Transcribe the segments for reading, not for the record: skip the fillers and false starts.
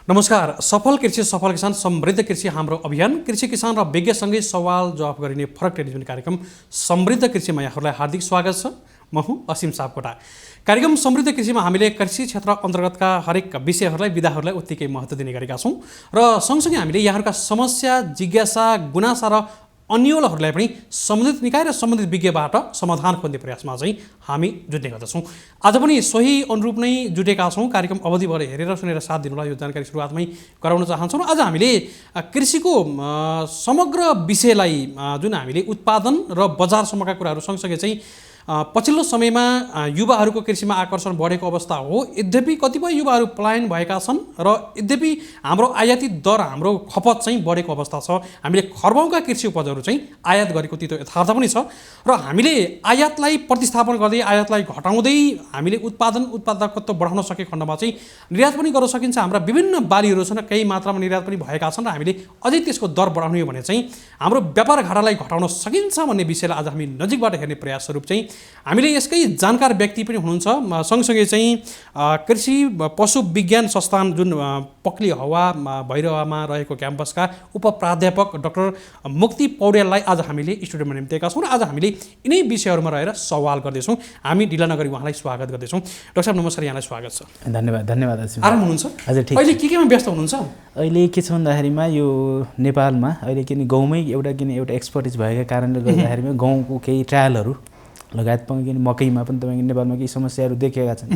नमस्कार। सफल कृषि सफल किसान समृद्ध कृषि हाम्रो अभियान कृषि किसान र विज्ञसँगै सवाल जवाफ गरिने फरक टेलिभिजन कार्यक्रम समृद्ध कृषिमा यहाँहरूलाई हार्दिक स्वागत छ। म हुँ असीम सापकोटा। कार्यक्रम समृद्ध कृषिमा हामीले कृषि क्षेत्र अन्तर्गतका हरेक विषयहरूलाई विधाहरूलाई उत्तिकै महत्त्व दिने गरेका छौँ र सँगसँगै हामीले यहाँहरूका समस्या जिज्ञासा गुनासा र अन्यलहरूलाई पनि सम्बन्धित निकाय र सम्बन्धित विज्ञबाट समाधान खोज्ने प्रयासमा चाहिँ हामी जुट्ने गर्दछौँ। आज पनि सोही अनुरूप नै जुटेका छौँ। कार्यक्रम अवधिभर हेरेर सुनेर साथ दिनुलाई यो जानकारी सुरुवातमै गराउन चाहन्छौँ। र आज हामीले कृषिको समग्र विषयलाई जुन हामीले उत्पादन र बजारसम्मका कुराहरू सँगसँगै चाहिँ पछिल्लो समयमा युवाहरूको कृषिमा आकर्षण बढेको अवस्था हो। यद्यपि कतिपय युवाहरू पलायन भएका छन् र यद्यपि हाम्रो आयातित दर हाम्रो खपत चाहिँ बढेको अवस्था छ। हामीले खर्बौँका कृषि उपजहरू चाहिँ आयात गरेको त्यो यथार्थ पनि छ र हामीले आयातलाई प्रतिस्थापन गर्दै आयातलाई घटाउँदै हामीले उत्पादकत्व बढाउन सके खण्डमा चाहिँ निर्यात पनि गर्न सकिन्छ। हाम्रा विभिन्न बालीहरू छन्, केही मात्रामा निर्यात पनि भएका छन् र हामीले अझै त्यसको दर बढाउने हो भने चाहिँ हाम्रो व्यापार घाटालाई घटाउन सकिन्छ भन्ने विषयलाई आज हामी नजिकबाट हेर्ने प्रयास स्वरूप चाहिँ हामीले यसकै जानकार व्यक्ति पनि हुनुहुन्छ। सँगसँगै चाहिँ कृषि पशु विज्ञान संस्थान जुन पक्ली हवा भैरवामा रहेको क्याम्पसका उपप्राध्यापक डाक्टर मुक्ति पौड्याललाई आज हामीले स्टुडियोमा निम्तेका छौँ र आज हामीले यिनै विषयहरूमा रहेर सवाल गर्दैछौँ। हामी ढिला नगरी उहाँलाई स्वागत गर्दैछौँ। डाक्टर साहब नमस्कार, यहाँलाई स्वागत छ। धन्यवाद। आराम हुनुहुन्छ? हजुर ठिक। अहिले केमा व्यस्त हुनुहुन्छ? अहिले के छ भन्दाखेरिमा यो नेपालमा अहिले गाउँमै एउटा एक्सपर्टिज भएका कारणले गर्दाखेरिमा गाउँको केही ट्रायलहरू लगायत पनि मकैमा पनि तपाईँको नेपालमा केही समस्याहरू देखेका छन्।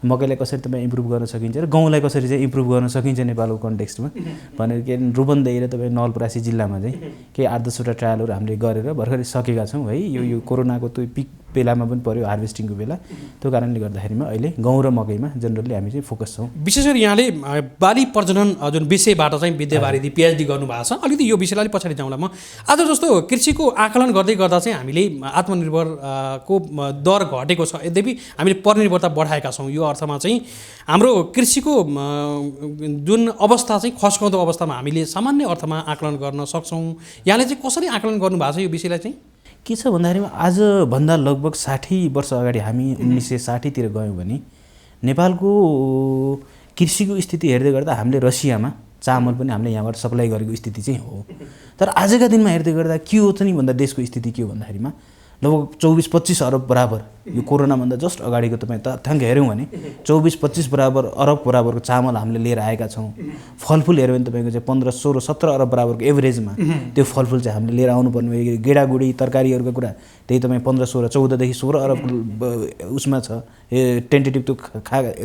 मकैलाई कसरी तपाईँ इम्प्रुभ गर्न सकिन्छ र गहुँलाई कसरी चाहिँ इम्प्रुभ गर्न सकिन्छ नेपालको कन्टेक्स्टमा भनेर के रूपन्देही र तपाईँ नवलपरासी जिल्लामा चाहिँ केही 8-10वटा ट्रायलहरू हामीले गरेर भर्खरै सकेका छौँ है। यो कोरोनाको त्यो पिक बेलामा पनि पर्यो, हार्भेस्टिङको बेला। त्यो कारणले गर्दाखेरिमा अहिले गहुँ र मकैमा जेनरली हामी चाहिँ फोकस छौँ। विशेष गरी यहाँले बाली प्रजनन जुन विषयबाट चाहिँ विद्यावारिधि पिएचडी गर्नुभएको छ, अलिकति यो विषयलाई अलिक पछाडि जाउँला म। आज जस्तो कृषिको आकलन गर्दै गर्दा चाहिँ हामीले आत्मनिर्भरको दर घटेको छ, यद्यपि हामीले परनिर्भरता बढाएका छौँ। यो अर्थमा चाहिँ हाम्रो कृषिको जुन अवस्था चाहिँ खस्काउँदो अवस्थामा हामीले सामान्य अर्थमा आकलन गर्न सक्छौँ। यहाँले चाहिँ कसरी आकलन गर्नुभएको छ यो विषयलाई चाहिँ? के छ भन्दाखेरिमा आजभन्दा लगभग 60 वर्ष अगाडि हामी 1960तिर गयौँ भने नेपालको कृषिको स्थिति हेर्दै गर्दा हामीले रसियामा चामल पनि हामीले यहाँबाट सप्लाई गरेको स्थिति चाहिँ हो। तर आजका दिनमा हेर्दै गर्दा के हो त नि भन्दा देशको स्थिति के हो भन्दाखेरिमा लगभग 24-25 अरब बराबर यो कोरोनाभन्दा जस्ट अगाडिको तपाईँ तथ्याङ्क हेऱ्यौँ भने 24-25 अरब बराबरको चामल हामीले लिएर आएका छौँ। फलफुल हेऱ्यो भने तपाईँको चाहिँ 15-16-17 अरब बराबरको एभरेजमा त्यो फलफुल चाहिँ हामीले लिएर आउनुपर्ने। गेडागुडी तरकारीहरूको कुरा त्यही तपाईँ 15-16, 14देखि 16 अरब उसमा छ, टेन्टेटिभ त्यो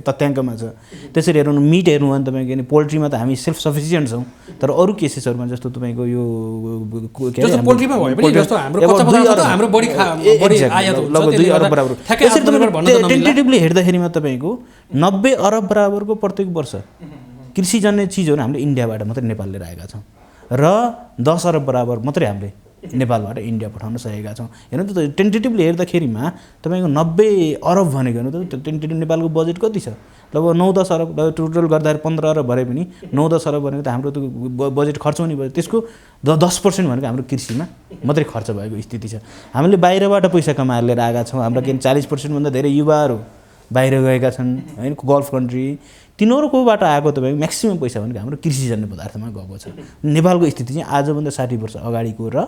तथ्याङ्कमा छ। त्यसरी हेर्नु मिट हेर्नु भने तपाईँको पोल्ट्रीमा त हामी सेल्फ सफिसियन्ट छौँ, तर अरू केसेसहरूमा जस्तो तपाईँको यो पोल्ट्रीमा भयो भने जस्तो हाम्रो बढी आयात लगभग 2 अरब बराबर। टेन्टेटिभली हेर्दाखेरिमा तपाईँको 90 अरब बराबरको प्रत्येक वर्ष कृषिजन्य चिजहरू हामीले इन्डियाबाट मात्रै नेपाल लिएर आएका छौँ र 10 अरब बराबर मात्रै हामीले नेपालबाट इन्डिया पठाउन सकेका छौँ। हेर्नु त टेन्टेटिभली हेर्दाखेरिमा तपाईँको 90 अरब भनेको हेर्नु त टेन्टेटिभ नेपालको बजेट कति छ? लगभग 9-10 अरब। टोटल गर्दाखेरि 15 अरब भरे पनि 9-10 अरब भनेको त हाम्रो त्यो बजेट खर्च हुने भयो। त्यसको 10% भनेको हाम्रो कृषिमा मात्रै खर्च भएको स्थिति छ। हामीले बाहिरबाट पैसा कमाएर लिएर आएका छौँ। हाम्रा 40% भन्दा धेरै युवाहरू बाहिर गएका छन् हैन, गल्फ कन्ट्री। तिनीहरूकोबाट आएको तपाईँको म्याक्सिमम पैसा भनेको हाम्रो कृषिजन्य पदार्थमा गएको छ। नेपालको स्थिति चाहिँ आजभन्दा 60 वर्ष अगाडिको र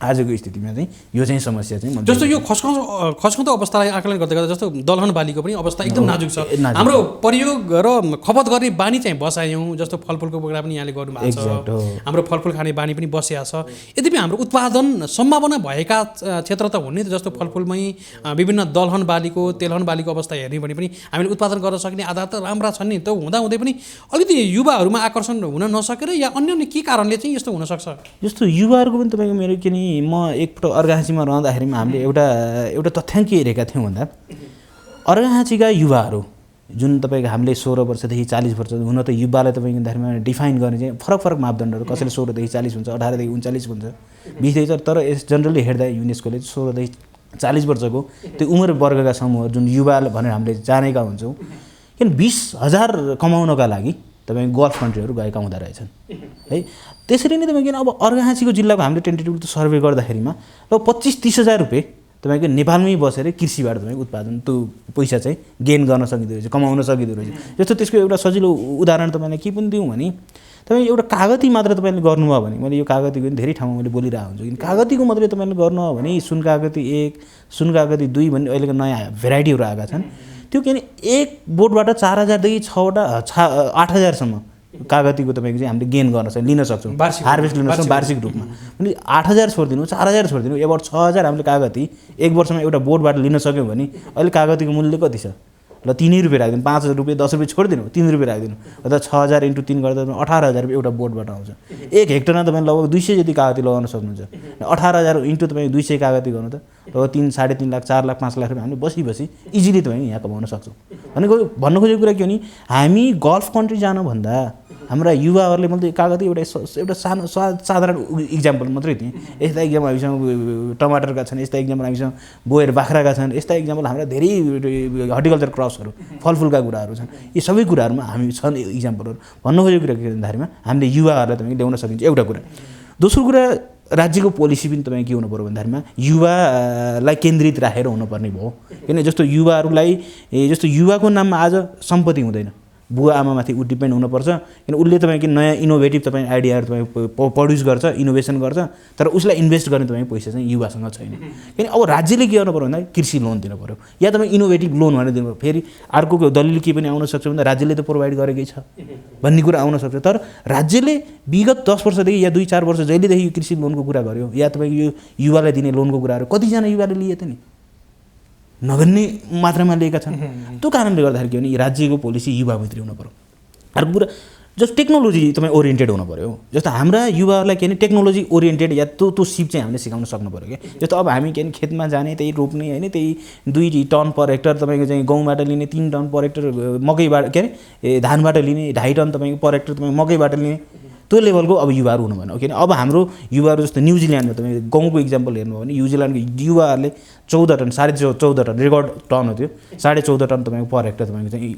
आजको स्थितिमा चाहिँ यो चाहिँ समस्या चाहिँ जस्तो यो खस्काउँदो अवस्थालाई आकलन गर्दै गर्दा जस्तो दलहन बालीको पनि अवस्था एकदम नाजुक छ। हाम्रो प्रयोग र खपत गर्ने बानी चाहिँ बसायौँ। जस्तो फलफुलको कुरा पनि यहाँले गर्नुभएको छ, हाम्रो फलफुल खाने बानी पनि बसिया छ। यद्यपि हाम्रो उत्पादन सम्भावना भएका क्षेत्र त हुने, जस्तो फलफुलमै विभिन्न दलहन बालीको तेलहन बालीको अवस्था हेर्ने भने पनि हामीले उत्पादन गर्न सक्ने आधार त राम्रा छन् नि। त हुँदाहुँदै पनि अलिकति युवाहरूमा आकर्षण हुन नसकेर या अन्य के कारणले चाहिँ यस्तो हुनसक्छ? जस्तो युवाहरूको पनि तपाईँको मेरो किन म एकपल्ट अर्घाहाँसीमा रहँदाखेरिमा हामीले एउटा तथ्याङ्क हेरेका थियौँ भन्दा अर्घाहाँसीका युवाहरू जुन तपाईँको हामीले 16 वर्षदेखि 40 वर्ष हुन त युवालाई तपाईँको धर्ममा डिफाइन गर्ने चाहिँ फरक वर्गमापदण्डहरू कसैले 16 देखि 40 हुन्छ 18 देखि 39 हुन्छ 20 देखि तर जनरली हेर्दा युनेस्कोले 16 देखि 40 वर्षको त्यो उमेर वर्गका समूह जुन युवा भनेर हामीले जानेका हुन्छौँ किन 20,000 कमाउनका लागि तपाईँको गल्फ कन्ट्रीहरू गएका हुँदो रहेछन् है। त्यसरी नै तपाईँको अब अर्घाखाँचीको जिल्लाको हामीले टेन्टेटिभ सर्वे गर्दाखेरिमा अब 25-30 हजार रुपियाँ तपाईँको नेपालमै बसेर कृषिबाट तपाईँको उत्पादन त्यो पैसा चाहिँ गेन गर्न सकिँदो रहेछ कमाउन सकिँदो रहेछ। जस्तो त्यसको एउटा सजिलो उदाहरण तपाईँलाई के पनि दिउँ भने तपाईँ एउटा कागती मात्र तपाईँले गर्नुभयो भने मैले यो कागतीको पनि धेरै ठाउँमा मैले बोलिरहेको हुन्छु किन कागतीको मात्रै तपाईँले गर्नुभयो भने सुन कागती 1 सुन कागती 2 भन्ने अहिलेको नयाँ भेराइटीहरू आएका छन्। त्यो के भने एक बोटबाट 4,000 देखि 8,000सम्म कागतीको तपाईँको चाहिँ हामीले गेन गर्न लिन सक्छौँ हार्भेस्ट लिन सक्छौँ वार्षिक रूपमा। अनि 8,000 छोडिदिनु 4,000 छोडिदिनु एबाउट 6,000 हामीले कागती एक वर्षमा एउटा बोटबाट लिन सक्यौँ भने अहिले कागतीको मूल्य कति छ ल 3 रुपियाँ राखिदिनु 5 रुपियाँ 10 रुपियाँ छोडिदिनु 3 रुपियाँ राखिदिनु अथवा 6,000 × 3 गर्दा 18,000 रुपियाँ एउटा बोटबाट आउँछ। 1 हेक्टरमा तपाईँ लगभग 200 जति कागती लगाउन सक्नुहुन्छ। 18,000 × तपाईँ 200 कागती गर्नु त लगभग 3, 3.5 लाख 4 लाख 5 लाख रुपियाँ हामीले बसी इजिली तपाईँ यहाँ कमाउन सक्छौँ। भन्नु खोजेको कुरा के हो नि हामी गल्फ कन्ट्री जानुभन्दा हाम्रा युवाहरूले मैले कागती एउटा सानो साधारण इक्जाम्पल मात्रै थिएँ। यस्ता इक्जाम्पल हामीसँग टमाटरका छन् यस्ता इक्जाम्पल हामीसँग बोयर बाख्राका छन् यस्ता इक्जाम्पल हाम्रा धेरै हर्टिकल्चर क्रप्सहरू फलफुलका कुराहरू छन्। यी सबै कुराहरूमा हामी छन् इक्जाम्पलहरू। भन्नु खोजेको कुरा के भन्दाखेरिमा हामीले युवाहरूलाई तपाईँ ल्याउन सकिन्छ एउटा कुरा। दोस्रो कुरा राज्यको पोलिसी पनि तपाईँ के हुनु पऱ्यो भन्दाखेरिमा युवालाई केन्द्रित राखेर हुनुपर्ने भयो। किन जस्तो युवाहरूलाई जस्तो युवाको नाममा आज सम्पत्ति हुँदैन बुवा आमामाथि ऊ डिपेन्ड हुनुपर्छ किन उसले तपाईँको नयाँ इनोभेटिभ तपाईँ आइडियाहरू तपाईँ प्रड्युस गर्छ इनोभेसन गर्छ तर उसलाई इन्भेस्ट गर्ने तपाईँ पैसा चाहिँ युवासँग छैन। किन अब राज्यले के गर्नु पऱ्यो भन्दा कृषि लोन दिनु पऱ्यो या तपाईँ इनोभेटिभ लोन भनेर दिनु पऱ्यो। फेरि अर्को दलिल के पनि आउन सक्छ भन्दा राज्यले त प्रोभाइड गरेकै छ भन्ने कुरा आउन सक्छ। तर राज्यले विगत 10 वर्षदेखि या 2-4 वर्ष जहिलेदेखि यो कृषि लोनको कुरा गर्यो या तपाईँको यो युवालाई दिने लोनको कुराहरू कतिजना युवाले लिए त नि नगन्ने मात्रामा लिएका छन्। त्यो कारणले गर्दाखेरि के भने राज्यको पोलिसी युवाभित्री हुनु पऱ्यो। अर्को कुरा जस्तो टेक्नोलोजी तपाईँ ओरिएन्टेड हुनु पऱ्यो। जस्तो हाम्रा युवाहरूलाई के भने टेक्नोलोजी ओरिएन्टेड या त्यो सिप चाहिँ हामीले सिकाउन सक्नु पऱ्यो क्या। जस्तो अब हामी के भने खेतमा जाने त्यही रोप्ने होइन त्यही 2 टन पर हेक्टर तपाईँको चाहिँ गहुँबाट लिने 3 टन पर हेक्टर मकैबाट के अरे धानबाट लिने 2.5 टन तपाईँको पर हेक्टर तपाईँ मकैबाट लिने त्यो लेभलको अब युवाहरू हुनु भएन। किन अब हाम्रो युवाहरू जस्तो न्युजिल्यान्डमा तपाईँ गाउँको इक्जाम्पल हेर्नु हो भने न्युजिल्यान्डको युवाहरूले 14 टन 14.5 टन रेकर्ड टन हो त्यो 14.5 टन तपाईँको पर हेक्टर तपाईँको चाहिँ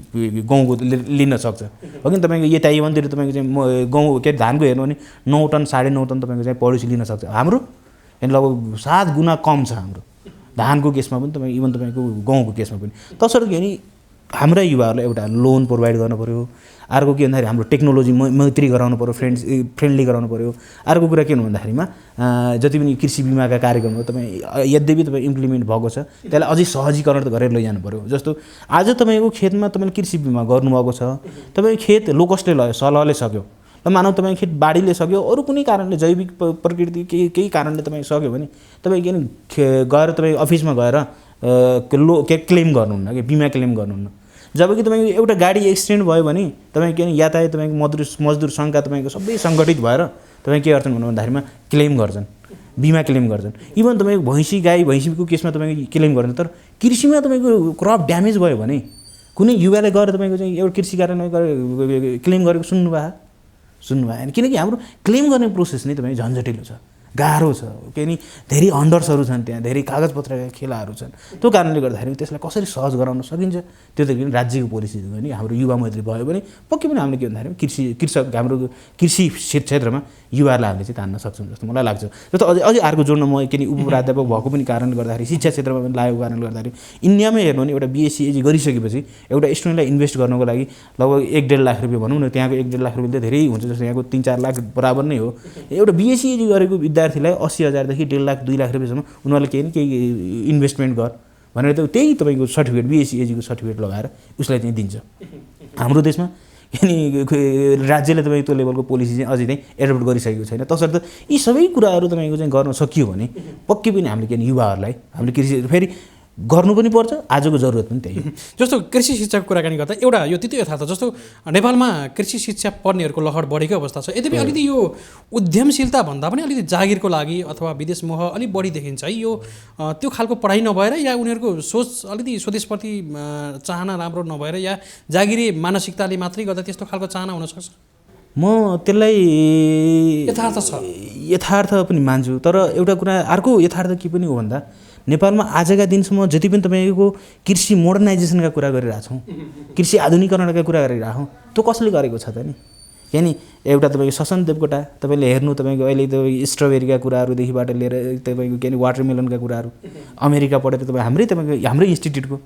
गाउँको लिन सक्छ हो कि तपाईँको यो ताइवानतिर तपाईँको चाहिँ गाउँ के धानको हेर्नु भने 9 टन 9.5 टन तपाईँको चाहिँ पडोसी लिन सक्छ। हाम्रो लगभग 7 गुणा कम छ हाम्रो धानको केसमा पनि तपाईँ इभन तपाईँको गाउँको केसमा पनि। तसर्थ के भने हाम्रा युवाहरूलाई एउटा लोन प्रोभाइड गर्नु पऱ्यो। अर्को के भन्दाखेरि हाम्रो टेक्नोलोजी मैत्री गराउनु पऱ्यो फ्रेन्डली गराउनु पऱ्यो। अर्को कुरा के हुनु भन्दाखेरिमा जति पनि कृषि बिमाका कार्यक्रम हो तपाईँ यद्यपि तपाईँ इम्प्लिमेन्ट भएको छ त्यसलाई अझै सहजीकरण त गरेर लैजानु पऱ्यो। जस्तो आज तपाईँको खेतमा तपाईँले कृषि बिमा गर्नुभएको छ तपाईँ खेत लोकस्टले लग्यो सलहले सक्यो र मानव तपाईँ खेत बाढीले सक्यो अरू कुनै कारणले जैविक प्रकृति केही कारणले तपाईँ सक्यो भने तपाईँ के गएर तपाईँ अफिसमा गएर क्लेम गर्नुहुन्न कि बिमा क्लेम गर्नुहुन्न। जबकि तपाईँको एउटा गाडी एक्सिडेन्ट भयो भने तपाईँ के यातायात तपाईँको मजदुर सङ्घका तपाईँको सबै सङ्गठित भएर तपाईँ के गर्छन् भन्दाखेरिमा क्लेम गर्छन् बिमा क्लेम गर्छन्। इभन तपाईँको भैँसी गाई भैँसीको केसमा तपाईँको क्लेम गर्छन्। तर कृषिमा तपाईँको क्रप ड्यामेज भयो भने कुनै युवाले गएर तपाईँको चाहिँ एउटा कृषि कार्यालय गएर क्लेम गरेको सुन्नु भएन किनकि हाम्रो क्लेम गर्ने प्रोसेस नै तपाईँ झन्झटिलो छ गाह्रो छ के नि धेरै हन्डर्सहरू छन् त्यहाँ धेरै कागजपत्रका खेलाहरू छन्। त्यो कारणले गर्दाखेरि त्यसलाई कसरी सहज गराउन सकिन्छ त्यो त किन राज्यको पोलिसी नि हाम्रो युवा मैत्री भयो भने पक्कै पनि हामीले के भन्दाखेरि कृषक हाम्रो कृषि क्षेत्रमा युवाहरूलाई हामीले चाहिँ तान्न सक्छौँ जस्तो मलाई लाग्छ। जस्तो अझै अर्को जोड्न म किन उपप्राध्यापक भएको पनि कारणले गर्दाखेरि शिक्षा क्षेत्रमा पनि लागेको कारणले गर्दाखेरि इन्डियामै हेर्नु भने एउटा बिएससी एजी गरिसकेपछि एउटा स्टुडेन्टलाई इन्भेस्ट गर्नको लागि लगभग 1-1.5 लाख रुपियाँ भनौँ न त्यहाँको 1-1.5 लाख रुपियाँ त धेरै हुन्छ जस्तो यहाँको 3-4 लाख बराबर नै हो। एउटा बिएससी एजी गरेको विद्यार्थीलाई 80,000 देखि 1.5 लाख 2 लाख रुपियाँसम्म उनीहरूले केही इन्भेस्टमेन्ट गर भनेर त त्यही तपाईँको सर्टिफिकेट बिएससी एजीको सर्टिफिकेट लगाएर उसलाई चाहिँ दिन्छ। हाम्रो देशमा यानि राज्यले तपाईँ त्यो लेभलको पोलिसी चाहिँ अझै चाहिँ एडप्ट गरिसकेको छैन। तसर्थ यी सबै कुराहरू तपाईँको चाहिँ गर्न सकियो भने पक्कै पनि हामीले के युवाहरूलाई हामीले कृषि फेरि गर्नु पनि पर्छ, आजको जरुरत पनि त्यही हो। जस्तो कृषि शिक्षाको कुराकानी गर्दा एउटा यो त्यति यथार्थ जस्तो नेपालमा कृषि शिक्षा पढ्नेहरूको लहर बढेको अवस्था छ। यद्यपि अलिकति यो उद्यमशीलता भन्दा पनि अलिकति जागिरको लागि अथवा विदेश मोह अलिक बढी देखिन्छ है। यो त्यो खालको पढाइ नभएर या उनीहरूको सोच अलिकति स्वदेशप्रति चाहना राम्रो नभएर या जागिरी मानसिकताले मात्रै गर्दा त्यस्तो खालको चाहना हुनसक्छ। म त्यसलाई यथार्थ छ, यथार्थ पनि मान्छु। तर एउटा कुरा अर्को यथार्थ के पनि हो भन्दा नेपालमा आजका दिनसम्म जति पनि तपाईँको कृषि मोडर्नाइजेसनका कुरा गरिरहेछौँ, कृषि आधुनिकरणका कुरा गरिरहेछौँ, त्यो कसले गरेको छ त नि? यानि एउटा तपाईँको शसन देवकोटा तपाईँले हेर्नु, तपाईँको अहिले तपाईँको स्ट्रबेरीका कुराहरूदेखिबाट लिएर तपाईँको के अरे वाटरमेलनका कुराहरू अमेरिका पढेर तपाईँको हाम्रै इन्स्टिट्युटको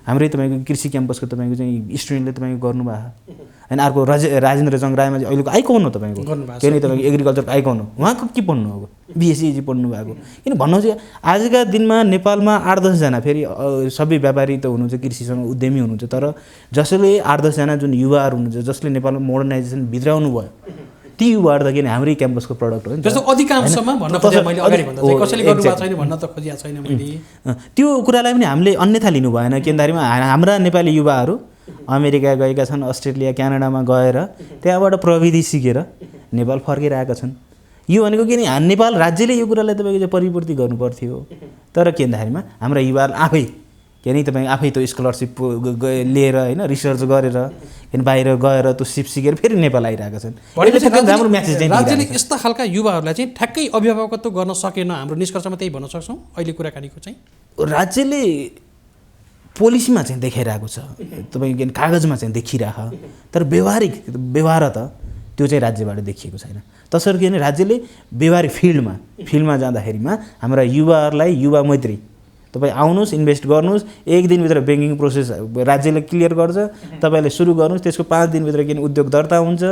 हाम्रै तपाईँको कृषि क्याम्पसको तपाईँको चाहिँ स्टुडेन्टले तपाईँको गर्नुभएको। होइन अर्को राजेन्द्र जङ रायमा चाहिँ अहिलेको आइकन हो तपाईँको, के अरे तपाईँको एग्रिकल्चरको आइकन हो। उहाँको के पढ्नु अब बिएससी पढ्नु भएको। किन भन्नु चाहिँ आजका दिनमा नेपालमा 8-10 जना फेरि सबै व्यापारी त हुनुहुन्छ, कृषिसँग उद्यमी हुनुहुन्छ, तर जसले 8-10 जना जुन युवाहरू हुनुहुन्छ जसले नेपालमा मोडर्नाइजेसन भित्राउनु भयो, ती युवाहरू त किन हाम्रै क्याम्पसको प्रडक्ट हो नि। जस्तो अधिकांशमा भन्न खोजेँ मैले अगाडि भन्दा चाहिँ कसैले गर्नुभएको छैन भन्न त खोजिया छैन मैले। त्यो कुरालाई पनि हामीले अन्यथा लिनु भएन। किनभने हाम्रा नेपाली युवाहरू अमेरिका गएका छन्, अस्ट्रेलिया क्यानाडामा गएर त्यहाँबाट प्रविधि सिकेर नेपाल फर्किरहेका छन्। यो भनेको के नि नेपाल राज्यले यो कुरालाई तपाईँको चाहिँ परिपूर्ति गर्नुपर्थ्यो। तर के भन्दाखेरिमा हाम्रा युवाहरू आफै के नि तपाईँ आफै त्यो स्कलरसिप लिएर होइन रिसर्च गरेर बाहिर गएर त्यो सिप सिकेर फेरि नेपाल आइरहेका छन्। राम्रो म्यासेज चाहिँ राज्यले यस्ता खालका युवाहरूलाई चाहिँ ठ्याक्कै अभिभावकत्व गर्न सकेन, हाम्रो निष्कर्षमा त्यही भन्न सक्छौँ अहिले कुराकानीको चाहिँ। राज्यले पोलिसीमा चाहिँ देखाइरहेको छ, तपाईँको कागजमा चाहिँ देखिरह, तर व्यवहार त त्यो चाहिँ राज्यबाट देखिएको छैन। तसर्थ के भने राज्यले व्यवहारिक फिल्डमा जाँदाखेरिमा हाम्रा युवाहरूलाई युवा मैत्री तपाईँ आउनुहोस्, इन्भेस्ट गर्नुहोस्, 1 दिनभित्र ब्याङ्किङ प्रोसेस राज्यले क्लियर गर्छ, तपाईँले सुरु गर्नुहोस्, त्यसको 5 दिनभित्र किन उद्योग दर्ता हुन्छ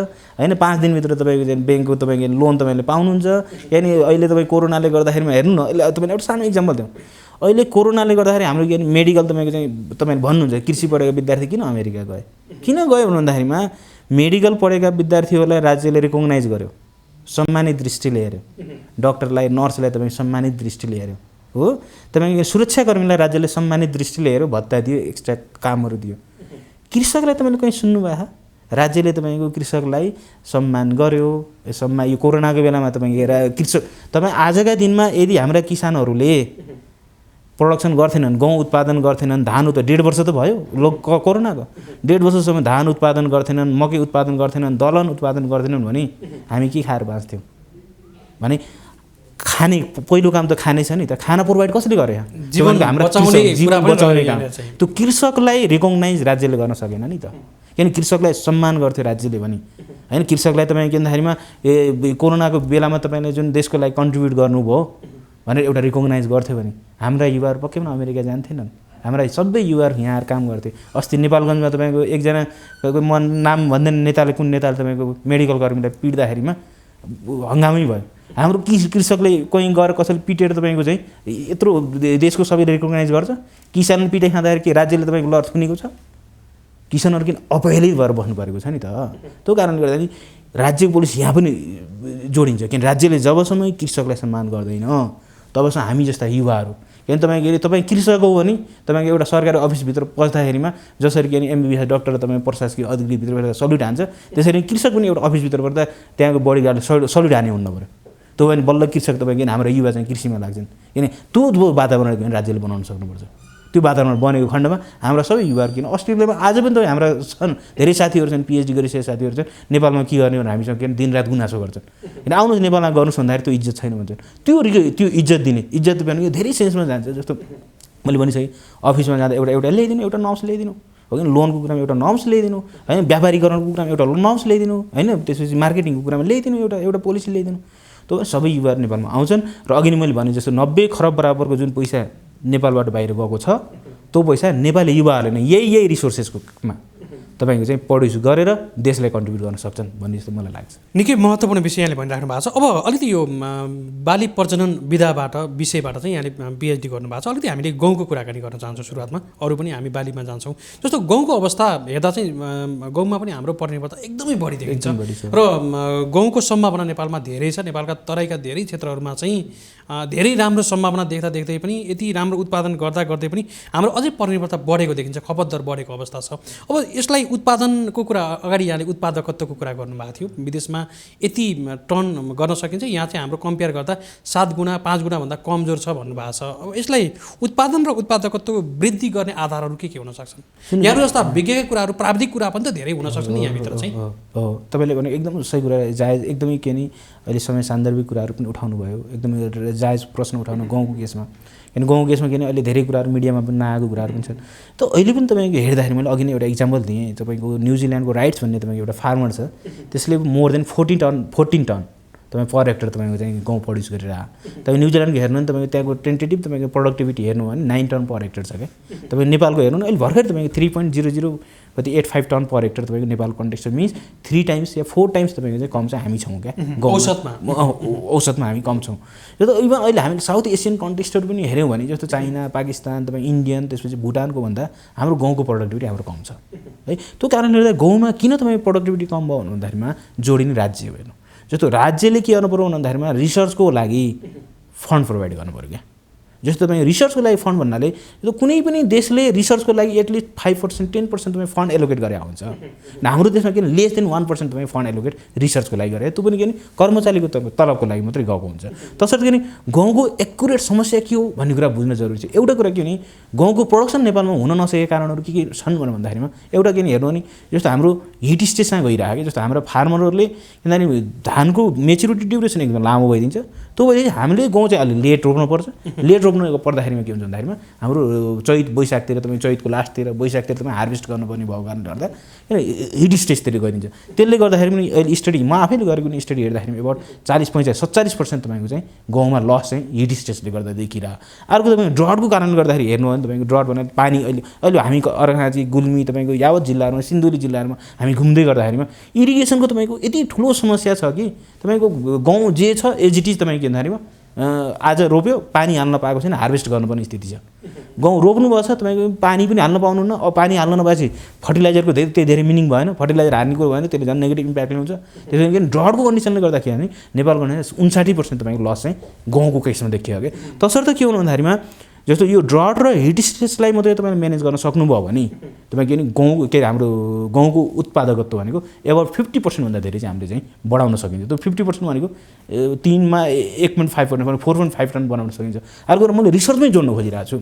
होइन, 5 दिनभित्र तपाईँको ब्याङ्कको तपाईँको लोन तपाईँले पाउनुहुन्छ। यानि अहिले तपाईँ कोरोनाले गर्दाखेरिमा हेर्नु न, अहिले तपाईँले एउटा सानो इक्जाम्पल दिउँ, अहिले कोरोनाले गर्दाखेरि हाम्रो के मेडिकल तपाईँको चाहिँ तपाईँले भन्नुहुन्छ कृषि पढेका विद्यार्थी किन अमेरिका गए, किन गयो भन्दाखेरिमा मेडिकल पढेका विद्यार्थीहरूलाई राज्यले रिकगनाइज गर्यो, सम्मानित दृष्टिले हेऱ्यो, डक्टरलाई नर्सलाई तपाईँको सम्मानित दृष्टिले हेऱ्यो हो, तपाईँको सुरक्षाकर्मीलाई राज्यले सम्मानित दृष्टिले हेऱ्यो, भत्ता दियो, एक्स्ट्रा कामहरू दियो। कृषकलाई तपाईँले कहीँ सुन्नुभयो? राज्यले तपाईँको कृषकलाई सम्मान गर्यो। यो कोरोनाको बेलामा तपाईँको कृषक तपाईँ आजका दिनमा यदि हाम्रा किसानहरूले प्रोडक्सन गर्थेनन्, गहुँ उत्पादन गर्थेनन्, धान 1.5 वर्ष त भयो कोरोनाको, 1.5 वर्षसम्म धान उत्पादन गर्थेनन्, मकै उत्पादन गर्थेनन्, दलहन उत्पादन गर्दैनन् भने हामी के खाएर बाँच्थ्यौँ भने खाने पहिलो काम त खाने छ नि त, खाना प्रोभाइड कसले गरे? जीवन बचाउने काम। त्यो कृषकलाई रिकगनाइज राज्यले गर्न सकेन नि त, किन कृषकलाई सम्मान गर्थ्यो राज्यले भने होइन। कृषकलाई तपाईँ के भन्दाखेरिमा कोरोनाको बेलामा तपाईँले जुन देशको लागि कन्ट्रिब्युट गर्नुभयो भनेर एउटा रिकगनाइज गर्थ्यो भने हाम्रा युवाहरू पक्कै पनि अमेरिका जान्थेनन्। हाम्रा सबै युवाहरू यहाँ काम गर्थे। अस्ति नेपालगञ्जमा तपाईँको एकजना म नाम भन्दैन नेताले, कुन नेताले तपाईँको मेडिकल कर्मीलाई पिट्दाखेरिमा हङ्गामै भयो। हाम्रो कृषकले कहीँ गएर कसैले पिटेर तपाईँको चाहिँ यत्रो देशको सबैले रिकगनाइज गर्छ, किसानले पिटाइ खाँदाखेरि के राज्यले तपाईँको लर थुनेको छ? किसानहरू किन अपहेलित भएर बस्नु परेको छ नि त। त्यो कारणले गर्दाखेरि राज्यको पोलिसी यहाँ पनि जोडिन्छ, किन राज्यले जबसम्म कृषकलाई सम्मान गर्दैन तबसम्म हामी जस्ता युवाहरू किन तपाईँ कृषक हो भने तपाईँको एउटा सरकारी अफिसभित्र पस्दाखेरिमा जसरी कि एमबिबिएस डक्टर तपाईँ प्रशासकीय अधिकृतभित्र सल्युट हान्छ, त्यसरी कृषक पनि एउटा अफिसभित्र पर्दा त्यहाँको बडीगार्डले सल्युट हाने हुन्न पऱ्यो। त्यो भने बल्ल कृषक तपाईँ किन हाम्रो युवा चाहिँ कृषिमा लाग्छन्, किन त्यो वातावरण किन राज्यले बनाउन सक्नुपर्छ। त्यो वातावरण बनेको खण्डमा हाम्रा सबै युवाहरू किन अस्ट्रेलियामा आज पनि तपाईँ हाम्रा छन्, धेरै साथीहरू छन्, पिएचडी गरिसकेका साथीहरू छन्, नेपालमा के गर्ने भनेर हामीसँग किन दिनरात गुनासो गर्छन्, किन आउनुहोस् नेपालमा गर्नुहोस् भन्दाखेरि त्यो इज्जत छैन भन्छन्। त्यो इज्जत दिने इज्जत भनेको धेरै सेन्समा जान्छ। जस्तो मैले भनिसकेँ, अफिसमा जाँदा एउटा ल्याइदिनु, एउटा नर्म्स ल्याइदिनु हो, किन लोनको कुरामा एउटा नर्म्स ल्याइदिनु होइन, व्यापारीकरणको कुरामा एउटा नर्म्स ल्याइदिनु होइन, त्यसपछि मार्केटिङको कुरामा ल्याइदिनु, एउटा पोलिसी ल्याइदिनु। त्यो सबै युवाहरू नेपालमा आउँछन् र अघि नै मैले भने जस्तो 90 खरब बराबरको जुन पैसा नेपालबाट बाहिर गएको छ, त्यो पैसा नेपाली युवाहरूले नै यही रिसोर्सेसकोमा तपाईँको चाहिँ प्रड्युस गरेर देशलाई कन्ट्रिब्युट गर्न सक्छन् भन्ने जस्तो मलाई लाग्छ। निकै महत्त्वपूर्ण विषय यहाँले भनिराख्नु भएको छ। अब अलिकति यो बाली प्रजनन विधाबाट विषयबाट चाहिँ यहाँले पिएचडी गर्नुभएको छ। अलिकति हामीले गहुँको कुराकानी गर्न चाहन्छौँ सुरुवातमा, अरू पनि हामी बालीमा जान्छौँ। जस्तो गहुँको अवस्था हेर्दा चाहिँ गहुँमा पनि हाम्रो परनिर्भरता एकदमै बढी देखिन्छ र गहुँको सम्भावना नेपालमा धेरै छ। नेपालका तराईका धेरै क्षेत्रहरूमा चाहिँ धेरै राम्रो सम्भावना देख्दै पनि यति राम्रो उत्पादन गर्दै पनि हाम्रो अझै परनिर्भरता बढेको देखिन्छ, खपत दर बढेको अवस्था छ। अब यसलाई उत्पादनको कुरा अगाडि यहाँले उत्पादकत्वको कुरा गर्नुभएको थियो। विदेशमा यति टन गर्न सकिन्छ, यहाँ चाहिँ हाम्रो कम्पेयर गर्दा 7 गुणा 5 गुणाभन्दा कमजोर छ भन्नुभएको छ। अब यसलाई उत्पादन र उत्पादकत्व वृद्धि गर्ने आधारहरू के हुन सक्छन्? यहाँहरू जस्ता विज्ञका कुराहरू प्राविधिक कुरा पनि त धेरै हुन सक्छन् यहाँभित्र चाहिँ। हो, तपाईँले भने एकदम सही कुरा, जायज एकदमै के नि अहिले समय सान्दर्भिक कुराहरू पनि उठाउनु भयो, एकदमै जायज प्रश्न उठाउनु गाउँको केसमा। किन गाउँको केसमा किन अहिले धेरै कुराहरू मिडियामा पनि नआएको कुराहरू पनि छन्। त अहिले पनि तपाईँको हेर्दाखेरि मैले अघि नै एउटा इक्जाम्पल दिएँ, तपाईँको न्युजिल्यान्डको राइट्स भन्ने तपाईँको एउटा फार्मर छ, त्यसले मोर देन 14 टन तपाईँ पर हेक्टर तपाईँको चाहिँ गहुँ प्रड्युस गरेर तपाईँ न्युजिल्यान्डको हेर्नु भने तपाईँको त्यहाँको टेन्टेटिभ तपाईँको प्रोडक्टिभिटी हेर्नु भने 9 टन पर हेक्टर छ क्या। तपाईँ नेपालको हेर्नु भने अहिले भर्खर तपाईँको 3.0085 टन पर हेक्टर तपाईँको नेपाल कन्टेक्स्ट मिन्स 3 टाइम्स या 4 टाइम्स तपाईँको चाहिँ कम चाहिँ हामी छौँ क्या औसतमा हामी कम छौँ। यो त इभन अहिले हामी साउथ एसियन कन्टेक्स्टहरू पनि हेऱ्यौँ भने जस्तो चाइना, पाकिस्तान, तपाईँ इन्डियन, त्यसपछि भुटानको भन्दा हाम्रो गाउँको प्रोडक्टिभिटी हाम्रो कम छ है। त्यो कारणले गर्दा गाउँमा किन तपाईँ प्रोडक्टिभिटी कम भयो भन्दाखेरिमा जोडिने राज्य हो हेर्नु। जस्तो राज्यले के गर्नु पऱ्यो भन्दाखेरिमा रिसर्चको लागि फन्ड प्रोभाइड गर्नु पऱ्यो क्या। जस्तो तपाईँ रिसर्चको लागि फन्ड भन्नाले यो कुनै पनि देशले रिसर्चको लागि एटलिस्ट 5% 10% तपाईँ फन्ड एलोकेट गरे हुन्छ। हाम्रो देशमा किन लेस देन 1% तपाईँ फन्ड एलोकेट रिसर्चको लागि गरे, त्यो पनि किन कर्मचारीको तलबको लागि मात्रै गएको हुन्छ। तसर्थ किन गाउँको एक्युरेट समस्या के हो भन्ने कुरा बुझ्न जरुरी छ। एउटा कुरा के हो नि गाउँको प्रोडक्सन नेपालमा हुन नसकेका कारणहरू के छन् भन्दाखेरिमा एउटा के हेर्नु भने जस्तो हाम्रो हिट स्टेजमा गइरहेको जस्तो हाम्रो फार्मरहरूले किनभने धानको मेच्युरिटी ड्युरेसन एकदम लामो भइदिन्छ, त्यो भएपछि हामीले गाउँ चाहिँ अलि लेट रोप्नुपर्छ। लेट रोप्नु पर्दाखेरिमा के हुन्छ भन्दाखेरिमा हाम्रो चैत वैशाखतिर तपाईँ चैतको लास्टतिर वैशाखतिर तपाईँ हार्भेस्ट गर्नुपर्ने भएको कारणले गर्दा किन हिट स्टेजतिर गरिदिन्छ। त्यसले गर्दाखेरि पनि अहिले स्टडी म आफैले गरेको नि स्टडी हेर्दाखेरि अबाउट 40-45-47% तपाईँको चाहिँ गाउँमा लस चाहिँ हिट स्टेजले गर्दा देखिरह। अर्को तपाईँ ड्रटको कारणले गर्दाखेरि हेर्नु भने तपाईँको ड्रट भने पानी अहिले हामी अर्घाखाँची गुल्मी तपाईँको यावत जिल्लाहरूमा सिन्धुली जिल्लाहरूमा हामी घुम्दै गर्दाखेरिमा इरिगेसनको तपाईँको यति ठुलो समस्या छ कि तपाईँको गाउँ जे छ एजिटिज तपाईँको के भन्दाखेरिमा आज रोप्यो पानी हाल्न पाएको छैन, हार्भेस्ट गर्नुपर्ने स्थिति छ। गहुँ रोप्नुभएको छ तपाईँको पानी पनि हाल्न पाउनुहुन्न, अब पानी हाल्न नपाएपछि फर्टिलाइजरको धेरै मिनिङ भएन, फर्टिलाइजर हाल्ने कुरो भएन, त्यसले झन् नेगेटिभ इम्प्याक्ट हुन्छ। त्यसले गर्दा ड्रटको कन्डिसनले गर्दाखेरि भने नेपालको 59% तपाईँको लस चाहिँ गाउँको केसमा देखियो क्या। तसर्थ के हुनु भन्दाखेरिमा जस्तो यो ड्रट र हिट स्ट्रेसलाई मात्रै तपाईँले म्यानेज गर्न सक्नुभयो भने तपाईँ के गाउँ के हाम्रो गाउँको उत्पादकत्व भनेको एबाउट 50% भन्दा धेरै चाहिँ हामीले चाहिँ बढाउन सकिन्छ। त्यो 50% भनेको 3मा 1.5% 4.5 टन बनाउन सकिन्छ। अर्को मैले रिसर्चमै जोड्न खोजिरहेको छु।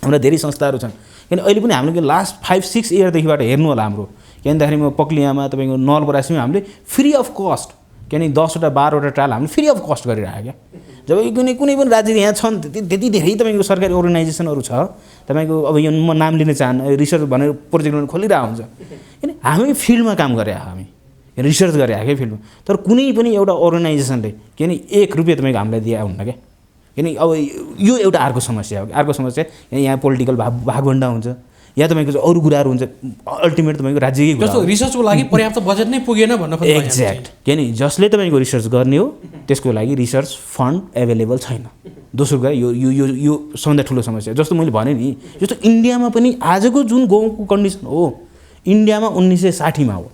हाम्रा धेरै संस्थाहरू छन् किन अहिले पनि हामीले लास्ट 5-6 इयरदेखिबाट हेर्नु होला हाम्रो किन भन्दाखेरि म पक्लियामा तपाईँको नलपरासीमा हामीले फ्री अफ कस्ट किन 10वटा 12वटा ट्रायल हामीले फ्री अफ कस्ट गरिरहेको क्या। जब कुनै पनि राज्य यहाँ छन् त्यति धेरै तपाईँको सरकारी अर्गनाइजेसनहरू छ तपाईँको अब यो म नाम लिन चाहन्न, रिसर्च भनेर प्रोजेक्ट खोलिरहेको हुन्छ किन हामी फिल्डमा काम गरे हामी रिसर्च गरे क्या फिल्डमा। तर कुनै पनि एउटा अर्गनाइजेसनले किन 1 रुपियाँ तपाईँको हामीलाई दिए हुन्न क्या। किन अब यो एउटा अर्को समस्या हो। अर्को समस्या यहाँ पोलिटिकल भागभण्डा हुन्छ या तपाईँको अरू कुराहरू हुन्छ, अल्टिमेट तपाईँको राज्यकै कुरा जस्तो रिसर्चको लागि पर्याप्त बजेट नै पुगेन भन्न खोज्नु एक्ज्याक्ट किन जसले तपाईँको रिसर्च गर्ने हो त्यसको लागि रिसर्च फन्ड एभाइलेबल छैन। दोस्रो कुरा यो यो यो यो सबभन्दा ठुलो समस्या जस्तो मैले भने नि जस्तो इन्डियामा पनि आजको जुन गाउँको कन्डिसन हो इन्डियामा 1960मा हो।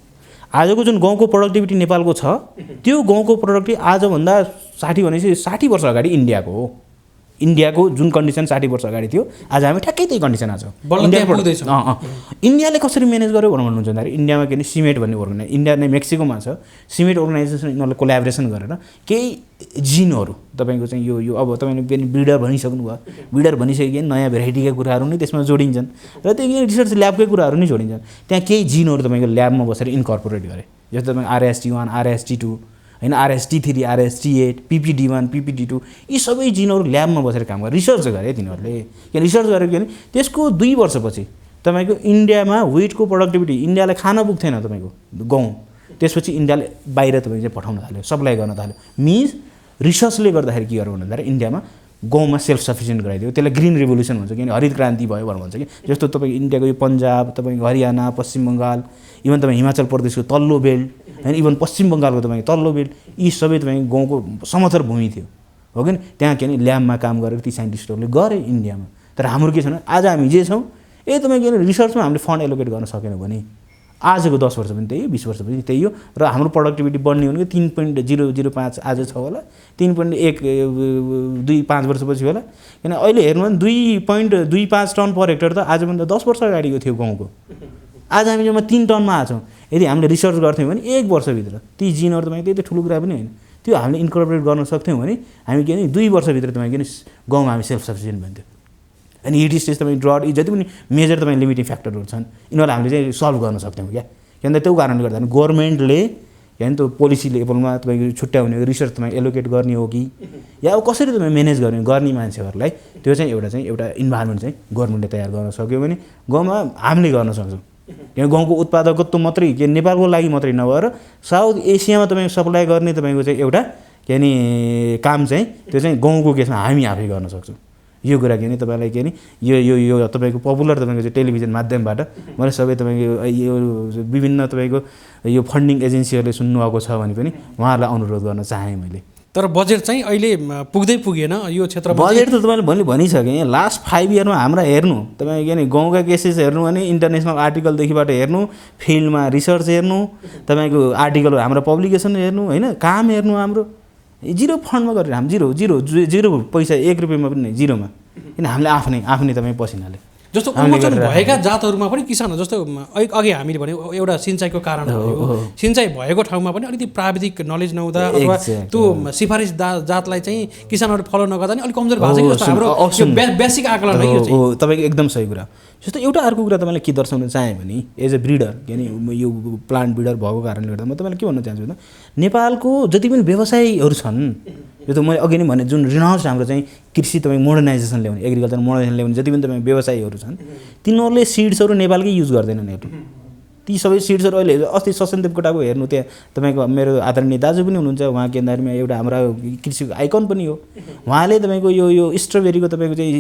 आजको जुन गाउँको प्रोडक्टिभिटी नेपालको छ त्यो गाउँको प्रोडक्टिभिटी आजभन्दा 60 भनेपछि 60 वर्ष अगाडि इन्डियाको हो। इन्डियाको जुन कन्डिसन 60 वर्ष अगाडि थियो आज हामी ठ्याक्कै त्यही कन्डिसन आज इन्डियाले कसरी म्यानेज गर्यो भन्नुहुन्छ भन्दाखेरि इन्डियामा के सिमेट भन्ने अर्गनाइज इन्डिया नै मेक्सिकोमा छ। सिमेट अर्गनाइजेसन यिनीहरूले कोल्याबोरेसन गरेर केही जिनहरू तपाईँको चाहिँ यो अब तपाईँले पनि ब्रिडर भनिसक्नु भयो, ब्रिडर भनिसके नयाँ भेराइटीका कुराहरू नै त्यसमा जोडिन्छन् र त्यो रिसर्च ल्याबकै कुराहरू नै जोडिन्छन्। त्यहाँ केही जिनहरू तपाईँको ल्याबमा बसेर इन्कर्पोरेट गरे जस्तो तपाईँ RST1 RST2 होइन RST3 RST8 PPD1 PPD2 यी सबै जिनहरू ल्याबमा बसेर काम गरे रिसर्च गरे तिनीहरूले। किन रिसर्च गरेको किन त्यसको 2 वर्षपछि तपाईँको इन्डियामा व्हिटको प्रोडक्टिभिटी इन्डियालाई खान पुग्थेन तपाईँको गहुँ, त्यसपछि इन्डियाले बाहिर तपाईँको चाहिँ पठाउन थाल्यो, सप्लाई गर्न थाल्यो। मिन्स रिसर्चले गर्दाखेरि के गर्यो भन्दाखेरि इन्डियामा गाउँमा सेल्फ सफिसियन्ट गराइदियो। त्यसलाई ग्रिन रिभोल्युसन भन्छ, किनभने हरित क्रान्ति भयो भनेर भन्छ कि। जस्तो तपाईँ इन्डियाको यो पन्जाब, तपाईँको हरियाणा, पश्चिम बङ्गाल, इभन तपाईँ हिमाचल प्रदेशको तल्लो बेल्ट होइन, इभन पश्चिम बङ्गालको तपाईँको तल्लो बेल्ट, यी सबै तपाईँको गाउँको समथर भूमि थियो हो कि त्यहाँ के भने ल्याबमा काम गरेर ती साइन्टिस्टहरूले गरे इन्डियामा। तर हाम्रो के छ भने आज हामी जे छौँ तपाईँको रिसर्चमा हामीले फन्ड एलोकेट गर्न सकेनौँ भने आजको 10 वर्ष पनि त्यही, 20 वर्ष पनि त्यही हो। र हाम्रो प्रोडक्टिभिटी बढ्ने भनेको 3.005 आज छ होला, 3.125 वर्षपछि होला। किन अहिले हेर्नु भने 2.25 टन पर हेक्टर त आजभन्दा 10 वर्ष अगाडिको थियो गाउँको। आज हामी जम्मा 3 टनमा आछौँ। यदि हामीले रिसर्च गर्थ्यौँ भने 1 वर्षभित्र ती जिनहरू तपाईँको त्यति ठुलो कुरा पनि होइन, त्यो हामीले इन्कर्पोरेट गर्न सक्थ्यौँ भने हामी के भने 2 वर्षभित्र तपाईँको गाउँमा हामी सेल्फ सफिसियन्ट भन्थ्यौँ। अनि हिट स्टेज तपाईँ ड्रट यी जति पनि मेजर तपाईँ लिमिटिङ फ्याक्टरहरू छन् यिनीहरूलाई हामीले चाहिँ सल्भ गर्न सक्थ्यौँ क्या। किनभने त्यो कारणले गर्दा गभर्मेन्टले होइन त्यो पोलिसी लेभलमा तपाईँको छुट्याउने रिसर्च तपाईँ एलोकेट गर्ने हो कि या अब कसरी तपाईँ म्यानेज गर्ने मान्छेहरूलाई त्यो चाहिँ एउटा इन्भाइरोमेन्ट चाहिँ गभर्मेन्टले तयार गर्न सक्यो भने गाउँमा हामीले गर्न सक्छौँ। किनभने गाउँको उत्पादकत्व मात्रै के नेपालको लागि मात्रै नभएर साउथ एसियामा तपाईँ सप्लाई गर्ने तपाईँको चाहिँ एउटा के नि काम चाहिँ त्यो चाहिँ गाउँको केसमा हामी आफै गर्न सक्छौँ। यो कुरा के नि तपाईँलाई के नि यो तपाईँको पपुलर तपाईँको चाहिँ टेलिभिजन माध्यमबाट मैले सबै तपाईँको यो विभिन्न तपाईँको यो फन्डिङ एजेन्सीहरूले सुन्नुभएको छ भने पनि उहाँहरूलाई अनुरोध गर्न चाहेँ मैले। तर बजेट चाहिँ अहिले पुग्दै पुगेन यो क्षेत्रमा। बजेट त तपाईँले मैले भनिसकेँ लास्ट 5 इयरमा हाम्रा हेर्नु तपाईँ के नि गाउँका केसेस हेर्नु भने इन्टरनेसनल आर्टिकलदेखिबाट हेर्नु, फिल्डमा रिसर्च हेर्नु, तपाईँको आर्टिकलहरू हाम्रो पब्लिकेसन हेर्नु होइन, काम हेर्नु हाम्रो 0 फन्डमा गरेर हामी जिरो पैसा 1 रुपियाँमा पनि नहीं, जिरोमा। किन हामीले आफ्नै तपाईँ पसिनाले जस्तो उन्मोचन भएका जातहरूमा पनि किसानहरू जस्तो अघि हामीले भन्यो एउटा सिँचाइको कारण हो। सिँचाइ भएको ठाउँमा पनि अलिकति प्राविधिक नलेज नहुँदा अथवा त्यो सिफारिस जातलाई चाहिँ किसानहरू फलो नगर्दा नि अलिक कमजोर भएको छ जस्तो हाम्रो बेसिक आकलन हो। तपाईँको एकदम सही कुरा। जस्तो एउटा अर्को कुरा तपाईँलाई के दर्शाउन चाहेँ भने एज अ ब्रिडर के नि यो प्लान्ट ब्रिडर भएको कारणले गर्दा म तपाईँलाई के भन्न चाहन्छु भन्दा नेपालको जति पनि व्यवसायीहरू छन् यो त मैले अघि नै भने जुन रिनाउन्स्ड हाम्रो चाहिँ कृषि तपाईँ मोडर्नाइजेसन ल्याउने एग्रिकल्चर मोडर्नाइजेसन ल्याउने जति पनि तपाईँ व्यवसायीहरू छन् तिनीहरूले सिड्सहरू नेपालकै युज गर्दैनन् हेर्नु। ती सबै सिड्सहरू अहिले अस्ति सशनदेव कोटाको हेर्नु त्यहाँ तपाईँको मेरो आदरणीय दाजु पनि हुनुहुन्छ, उहाँ केन्द्रमा एउटा हाम्रो कृषिको आइकन पनि हो। उहाँले तपाईँको यो स्ट्रबेरीको तपाईँको चाहिँ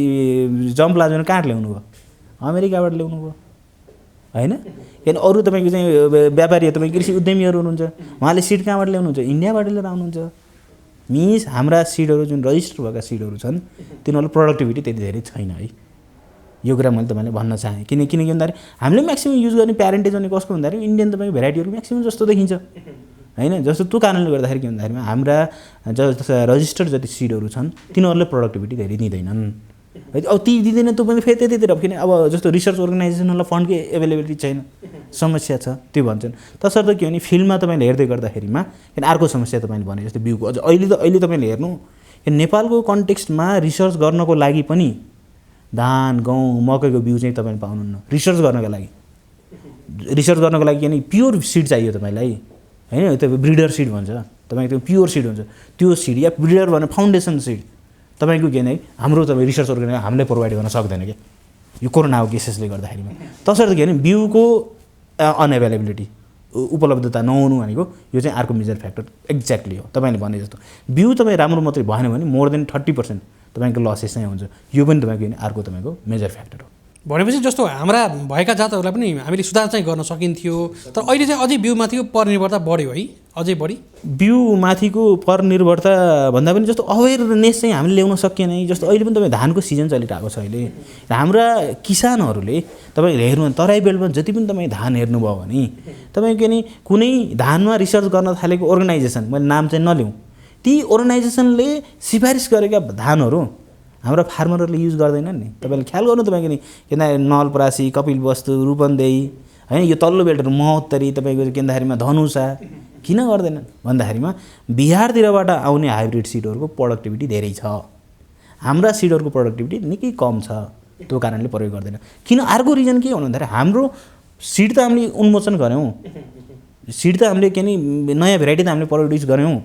जम्प लाजन कहाँ ल्याउनु भयो? अमेरिकाबाट ल्याउनु भयो होइन। किन अरू तपाईँको चाहिँ व्यापारी तपाईँ कृषि उद्यमीहरू हुनुहुन्छ उहाँले सिड कहाँबाट ल्याउनुहुन्छ? इन्डियाबाट लिएर आउनुहुन्छ। मिन्स हाम्रा सिडहरू जुन रजिस्टर भएका सिडहरू छन् तिनीहरूको प्रोडक्टिभिटी त्यति धेरै छैन है। यो कुरा मैले तपाईँले भन्न चाहेँ किनकि भन्दाखेरि हामीले म्याक्सिमम् युज गर्ने प्यारेन्टेज भने कसको भन्दाखेरि इन्डियन तपाईँको भेराइटीहरू म्याक्सिमम् जस्तो देखिन्छ होइन। जस्तो त्यो कारणले गर्दाखेरि के भन्दाखेरि हाम्रा रजिस्टर्ड जति सिडहरू छन् तिनीहरूले प्रोडक्टिभिटी धेरै दिँदैनन् है। अब ती दिँदैन त्यो पनि फेरि त्यतितिर किन अब जस्तो रिसर्च अर्गनाइजेसनहरूलाई फन्डकै एभाइलेबिलिटी छैन, समस्या छ त्यो भन्छन्। तसर्थ के भने फिल्डमा तपाईँले हेर्दै गर्दाखेरिमा किन अर्को समस्या तपाईँले भने जस्तो बिउको अझ अहिले तपाईँले हेर्नु नेपालको कन्टेक्स्टमा रिसर्च गर्नको लागि पनि धान गहुँ मकैको बिउ चाहिँ तपाईँले पाउनुहुन्न। रिसर्च गर्नको लागि किन प्योर सिड चाहियो तपाईँलाई होइन। त्यो ब्रिडर सिड भन्छ तपाईँको त्यो प्योर सिड हुन्छ, त्यो सिड या ब्रिडर भने फाउन्डेसन सिड तपाईँको के नै हाम्रो तपाईँ रिसर्च अर्गनाइजेसन हामीले प्रोभाइड गर्न सक्दैन क्या यो कोरोनाको केसेसले गर्दाखेरिमा। तसर्थ के भने बिउको अनएभाइलेबिलिटी उपलब्धता नहुनु भनेको यो चाहिँ अर्को मेजर फ्याक्टर एक्ज्याक्टली हो। तपाईँले भने जस्तो बिउ तपाईँ राम्रो मात्रै भएन भने मोर देन 30% तपाईँको लसेस नै हुन्छ। यो पनि तपाईँको अर्को तपाईँको मेजर फ्याक्टर हो। भनेपछि जस्तो हाम्रा भएका जातहरूलाई पनि हामीले सुधार चाहिँ गर्न सकिन्थ्यो तर अहिले चाहिँ अझै बिउमाथिको परनिर्भरता बढ्यो है, अझै बढी बिउमाथिको परनिर्भरता भन्दा पनि जस्तो अवेरनेस चाहिँ हामीले ल्याउन सकिएन। जस्तो अहिले पनि तपाईँ धानको सिजन चलिरहेको छ अहिले हाम्रा किसानहरूले तपाईँले हेर्नु तराई बेल्टमा जति पनि तपाईँ धान हेर्नुभयो भने तपाईँको नि कुनै धानमा रिसर्च गर्न थालेको अर्गनाइजेसन मैले नाम चाहिँ नलिउँ ती अर्गनाइजेसनले सिफारिस गरेका धानहरू हाम्रो फार्मरहरूले युज गर्दैनन् नि। तपाईँले ख्याल गर्नु तपाईँको नि किनभने नलपरासी कपिलवस्तु रूपन्देही होइन यो तल्लो बेल्टहरू महोत्तरी तपाईँको केन्द्रधारीमा धनुषा किन गर्दैनन् भन्दाखेरिमा बिहारतिरबाट आउने हाइब्रिड सिडहरूको प्रोडक्टिभिटी धेरै छ, हाम्रा सिडहरूको प्रोडक्टिभिटी निकै कम छ, त्यो कारणले प्रयोग गर्दैन। किन अर्को रिजन के हो भन्दाखेरि हाम्रो सिड त हामीले उन्मोचन गऱ्यौँ, सिड त हामीले के नि नयाँ भेराइटी त हामीले प्रड्युस गऱ्यौँ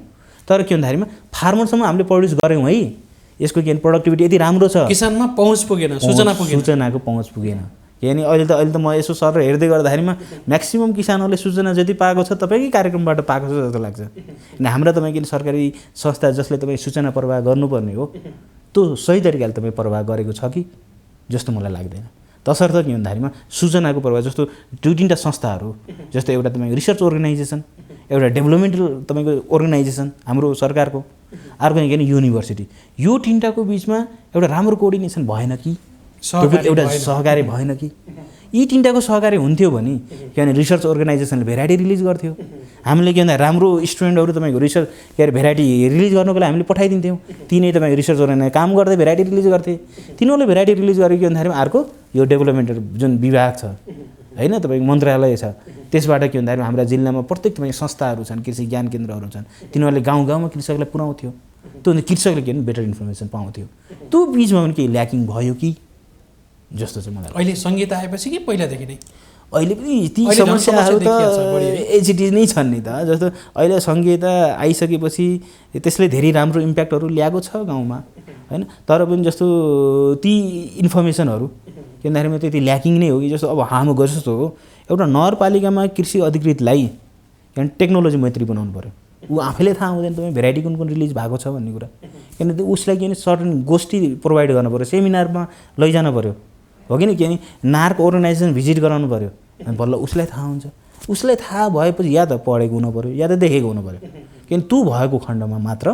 तर के भन्दाखेरिमा फार्मरसम्म हामीले प्रड्युस गऱ्यौँ है यसको के प्रोडक्टिभिटी यति राम्रो छ किसानमा पहुँच पुगेन, सूचनाको पहुँच पुगेन। किनभने अहिले त म यसो सर हेर्दै गर्दाखेरिमा म्याक्सिमम् किसानहरूले सूचना जति पाएको छ तपाईँकै कार्यक्रमबाट पाएको छ जस्तो लाग्छ। हाम्रो तपाईँ किन सरकारी संस्था जसले तपाईँ सूचना प्रवाह गर्नुपर्ने हो त्यो सही तरिकाले तपाईँ प्रवाह गरेको छ कि जस्तो मलाई लाग्दैन। तसर्थ के भन्दाखेरिमा सूचनाको प्रवाह जस्तो 2-3टा संस्थाहरू जस्तो एउटा तपाईँको रिसर्च अर्गनाइजेसन, एउटा डेभलपमेन्टल तपाईँको अर्गनाइजेसन हाम्रो सरकारको, अर्को के युनिभर्सिटी, यो 3टाको बिचमा एउटा राम्रो कोअर्डिनेसन भएन कि, एउटा सहकारी भएन कि? यी 3टाको सहकारी हुन्थ्यो भने किनभने रिसर्च अर्गनाइजेसनले भेराइटी रिलिज गर्थ्यो, हामीले के भन्दा राम्रो स्टुडेन्टहरू तपाईँको रिसर्च भेराइटी रिलिज गर्नुको लागि हामीले पठाइदिन्थ्यौँ, तिनै तपाईँको रिसर्च अर्गनाइजेसन काम गर्दै भेराइटी रिलिज गर्थे, तिनीहरूले भेराइटी रिलिज गरेको भन्दाखेरि अर्को यो डेभलपमेन्ट जुन विभाग छ होइन तपाईँको मन्त्रालय छ, त्यसबाट के भन्दाखेरि हाम्रा जिल्लामा प्रत्येक तपाईँ संस्थाहरू छन्, कृषि ज्ञान केन्द्रहरू छन्, तिनीहरूले गाउँ गाउँमा कृषकलाई पुर्याउँथ्यो, त्यो कृषकले के भने बेटर इन्फर्मेसन पाउँथ्यो। त्यो बिचमा पनि केही ल्याकिङ भयो कि जस्तो चाहिँ मलाई अहिले सङ्गीत आएपछि कि पहिलादेखि नै? अहिले पनि ती समस्याहरू त एचडी नै छन् नि त। जस्तो अहिले सङ्घीयता आइसकेपछि त्यसले धेरै राम्रो इम्प्याक्टहरू ल्याएको छ गाउँमा होइन, तर पनि जस्तो ती इन्फर्मेसनहरू के भन्दाखेरिमा त्यति ल्याकिङ नै हो कि जस्तो अब हाम्रो जस्तो हो एउटा नगरपालिकामा कृषि अधिकृतलाई किनभने टेक्नोलोजी मैत्री बनाउनु पऱ्यो, ऊ आफैले थाहा हुँदैन तपाईँ भेराइटी कुन कुन रिलिज भएको छ भन्ने कुरा, किनभने उसलाई के भने सर्टन गोष्ठी प्रोभाइड गर्नु पऱ्यो, सेमिनारमा लैजानु पऱ्यो हो कि किनभने नार्क अर्गनाइजेसन भिजिट गराउनु पऱ्यो, अनि बल्ल उसलाई थाहा हुन्छ। उसलाई थाहा भएपछि या त पढेको हुनु पऱ्यो या त देखेको हुनु पऱ्यो, किनभने त्यो भएको खण्डमा मात्र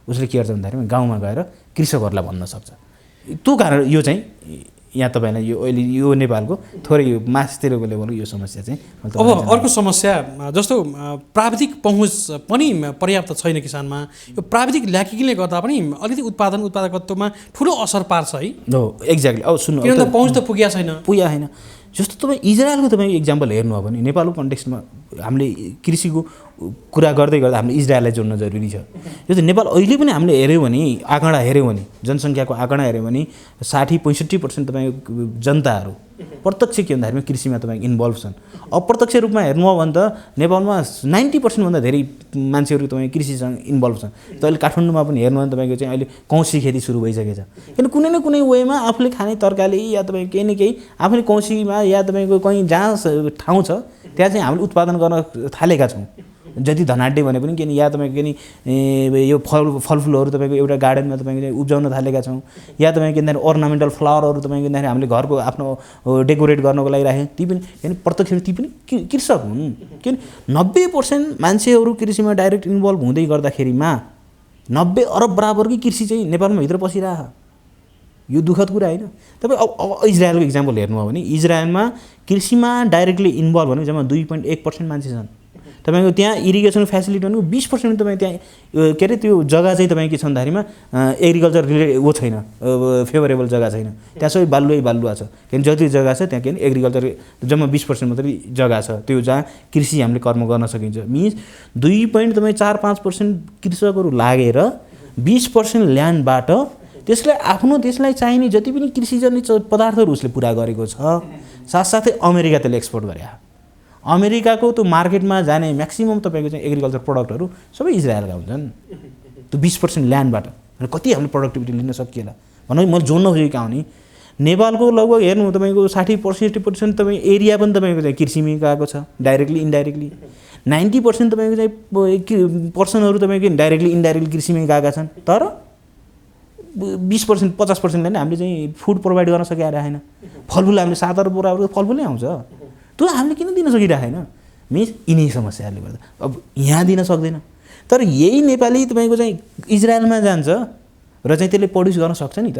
उसले के गर्छ भन्दाखेरि गाउँमा गएर कृषकहरूलाई भन्न सक्छ। त्यो कारण यो चाहिँ यहाँ तपाईँलाई यो अहिले यो नेपालको थोरै यो मासतिरको लेभलको यो समस्या चाहिँ। अब अर्को समस्या जस्तो प्राविधिक पहुँच पनि पर्याप्त छैन किसानमा, यो प्राविधिक ल्याकिङले गर्दा पनि अलिकति उत्पादकत्वमा ठुलो असर पार्छ है। हो एक्ज्याक्टली। अब सुन्नु किनभने पहुँच त पुगेको छैन। जस्तो तपाईँ इजरायलको तपाईँ इक्जाम्पल हेर्नु हो भने नेपालको कन्टेक्स्टमा हामीले कृषिको कुरा गर्दै गर्दा हामीले इजरायललाई जोड्न जरुरी छ। जस्तो नेपाल अहिले पनि हामीले हेऱ्यौँ भने आँकडा हेऱ्यौँ भने जनसङ्ख्याको आँकडा हेऱ्यौँ भने 60-65% तपाईँको जनताहरू प्रत्यक्ष के भन्दाखेरि कृषिमा तपाईँको इन्भल्भ छन्। अप्रत्यक्ष रूपमा हेर्नु हो भने त नेपालमा 90% भन्दा धेरै मान्छेहरू तपाईँ कृषिसँग इन्भल्भ छन्। त अहिले काठमाडौँमा पनि हेर्नु हो भने तपाईँको चाहिँ अहिले कौसी खेती सुरु भइसकेको छ, किन कुनै न कुनै वेमा आफूले खाने तरकारी या तपाईँ केही न केही आफूले कौसीमा या तपाईँको कहीँ जहाँ ठाउँ छ त्यहाँ चाहिँ हामीले उत्पादन गर्न थालेका छौँ। जति धनाड्य भने पनि किन या तपाईँको के नि यो फलफुलहरू तपाईँको एउटा गार्डनमा तपाईँको उब्जाउन थालेका छौँ, या तपाईँको के भन्दाखेरि अर्नामेन्टल फ्लावरहरू तपाईँको भन्दाखेरि हामीले घरको आफ्नो डेकोरेट गर्नको लागि राख्यौँ, ती पनि किन प्रत्यक्ष ती पनि कृषक हुन्। किन 90% मान्छेहरू कृषिमा डाइरेक्ट इन्भल्भ हुँदै गर्दाखेरिमा 90 अरब बराबरकै कृषि चाहिँ नेपालमा भित्र पसिरह, यो दुःखद कुरा होइन। तपाईँ अब इजरायलको इक्जाम्पल हेर्नु हो भने इजरायलमा कृषिमा डाइरेक्टली इन्भल्भ भने जम्मा 2.1% मान्छे छन्। तपाईँको त्यहाँ इरिगेसन फेसिलिटी भनेको 20% तपाईँ त्यहाँ के अरे त्यो जग्गा चाहिँ तपाईँ के छ भन्दाखेरिमा एग्रिकल्चर रिलेटेड वो छैन, फेभरेबल जग्गा छैन, त्यहाँ सबै बालुवा छ। किन जति जग्गा छ त्यहाँ के भने एग्रिकल्चर जम्मा 20% मात्रै जग्गा छ, त्यो जहाँ कृषि हामीले कर्म गर्न सकिन्छ। मिन्स 2.4-5% कृषकहरू लागेर 20% ल्यान्डबाट त्यसलाई चाहिने जति पनि कृषिजन्य पदार्थहरू उसले पुरा गरेको छ। साथसाथै अमेरिका त्यसले एक्सपोर्ट गरे, अमेरिकाको त्यो मार्केटमा जाने म्याक्सिमम तपाईँको चाहिँ एग्रिकल्चर प्रडक्टहरू सबै इजरायलका हुन्छन्। त्यो 20% ल्यान्डबाट कति हामीले प्रोडक्टिभिटी लिन सकिएला भनौँ। मैले जोड्न खोजेको कहाँ नि नेपालको लगभग हेर्नु तपाईँको 60-65% तपाईँ एरिया पनि तपाईँको चाहिँ कृषिमै गएको छ, डाइरेक्टली इन्डाइरेक्टली। 90% तपाईँको चाहिँ पर्सनहरू तपाईँको डाइरेक्टली इन्डाइरेक्टली कृषिमै गएका छन्, तर 20-50%ले नै हामीले चाहिँ फुड प्रोभाइड गर्न सकिरहेको छैन। फलफुल हामीले 7 अरब बराबर फलफुलै आउँछ, त्यो हामीले किन दिन सकिरहेको छैन? मिन्स यिनै समस्याहरूले गर्दा अब यहाँ दिन सक्दैन। तर यही नेपाली तपाईँको चाहिँ इजरायलमा जान्छ र चाहिँ त्यसले प्रड्युस गर्न सक्छ नि त,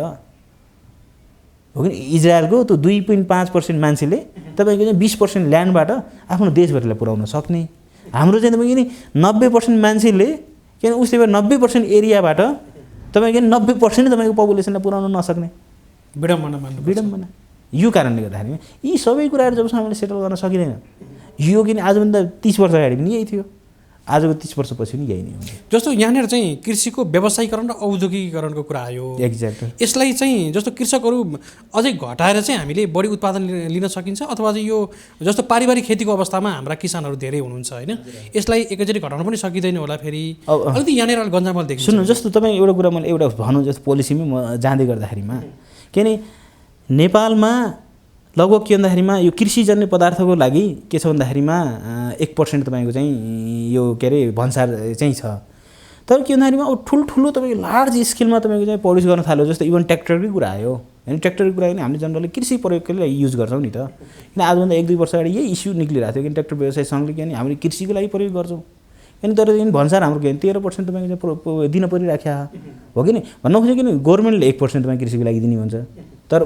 हो कि? इजरायलको त्यो 2.5% मान्छेले तपाईँको चाहिँ 20% ल्यान्डबाट आफ्नो देशभरिलाई पुर्याउन सक्ने। हाम्रो चाहिँ तपाईँको नि 90% मान्छेले किन उसले 90% एरियाबाट तपाईँको 90% तपाईँको पपुलेसनलाई पुर्याउन नसक्ने विडम्बना। यो कारणले गर्दाखेरि यी सबै कुराहरू जबसम्म हामीले सेटल गर्न सकिँदैन, यो किन आजभन्दा 30 वर्ष अगाडि पनि यही थियो, आजको 30 वर्षपछि पनि यही नै हुन्छ। जस्तो यहाँनिर चाहिँ कृषिको व्यवसायीकरण र औद्योगिकीकरणको कुरा आयो। एक्ज्याक्टली। यसलाई चाहिँ जस्तो कृषकहरू अझै घटाएर चाहिँ हामीले बढी उत्पादन लिन सकिन्छ, अथवा चाहिँ यो जस्तो पारिवारिक खेतीको अवस्थामा हाम्रा किसानहरू धेरै हुनुहुन्छ होइन, यसलाई एकैचोटि घटाउन पनि सकिँदैन होला। फेरि अलिकति यहाँनिर गन्जामल देखिन्छ। सुन्नु, जस्तो तपाईँ एउटा कुरा मैले एउटा भनौँ जस्तो पोलिसीमै म जाँदै गर्दाखेरिमा किन नेपालमा लगभग के भन्दाखेरिमा यो कृषिजन्य पदार्थको लागि के छ भन्दाखेरिमा 1% तपाईँको चाहिँ यो के अरे भन्सार चाहिँ छ। तर के भन्दाखेरिमा अब ठुल्ठुलो तपाईँको लार्ज स्केलमा तपाईँको चाहिँ प्रड्युस गर्न थाल्यो जस्तो इभन ट्र्याक्टरकै कुरा आयो होइन ट्र्याक्टरको कुरा पनि हामीले जनरली कृषि प्रयोगकै लागि युज गर्छौँ नि त किन आजभन्दा 1-2 वर्ष अगाडि यही इस्यु निक्लिरहेको थियो कि ट्र्याक्टर व्यवसाय सङ्घले कि हामीले कृषिको लागि प्रयोग गर्छौँ किन तर भन्सार हाम्रो के 13% तपाईँको दिन परिराख्या हो कि नि भन्न खोजेँ किन गभर्मेन्टले 1% तपाईँ कृषिको लागि दिने भन्छ तर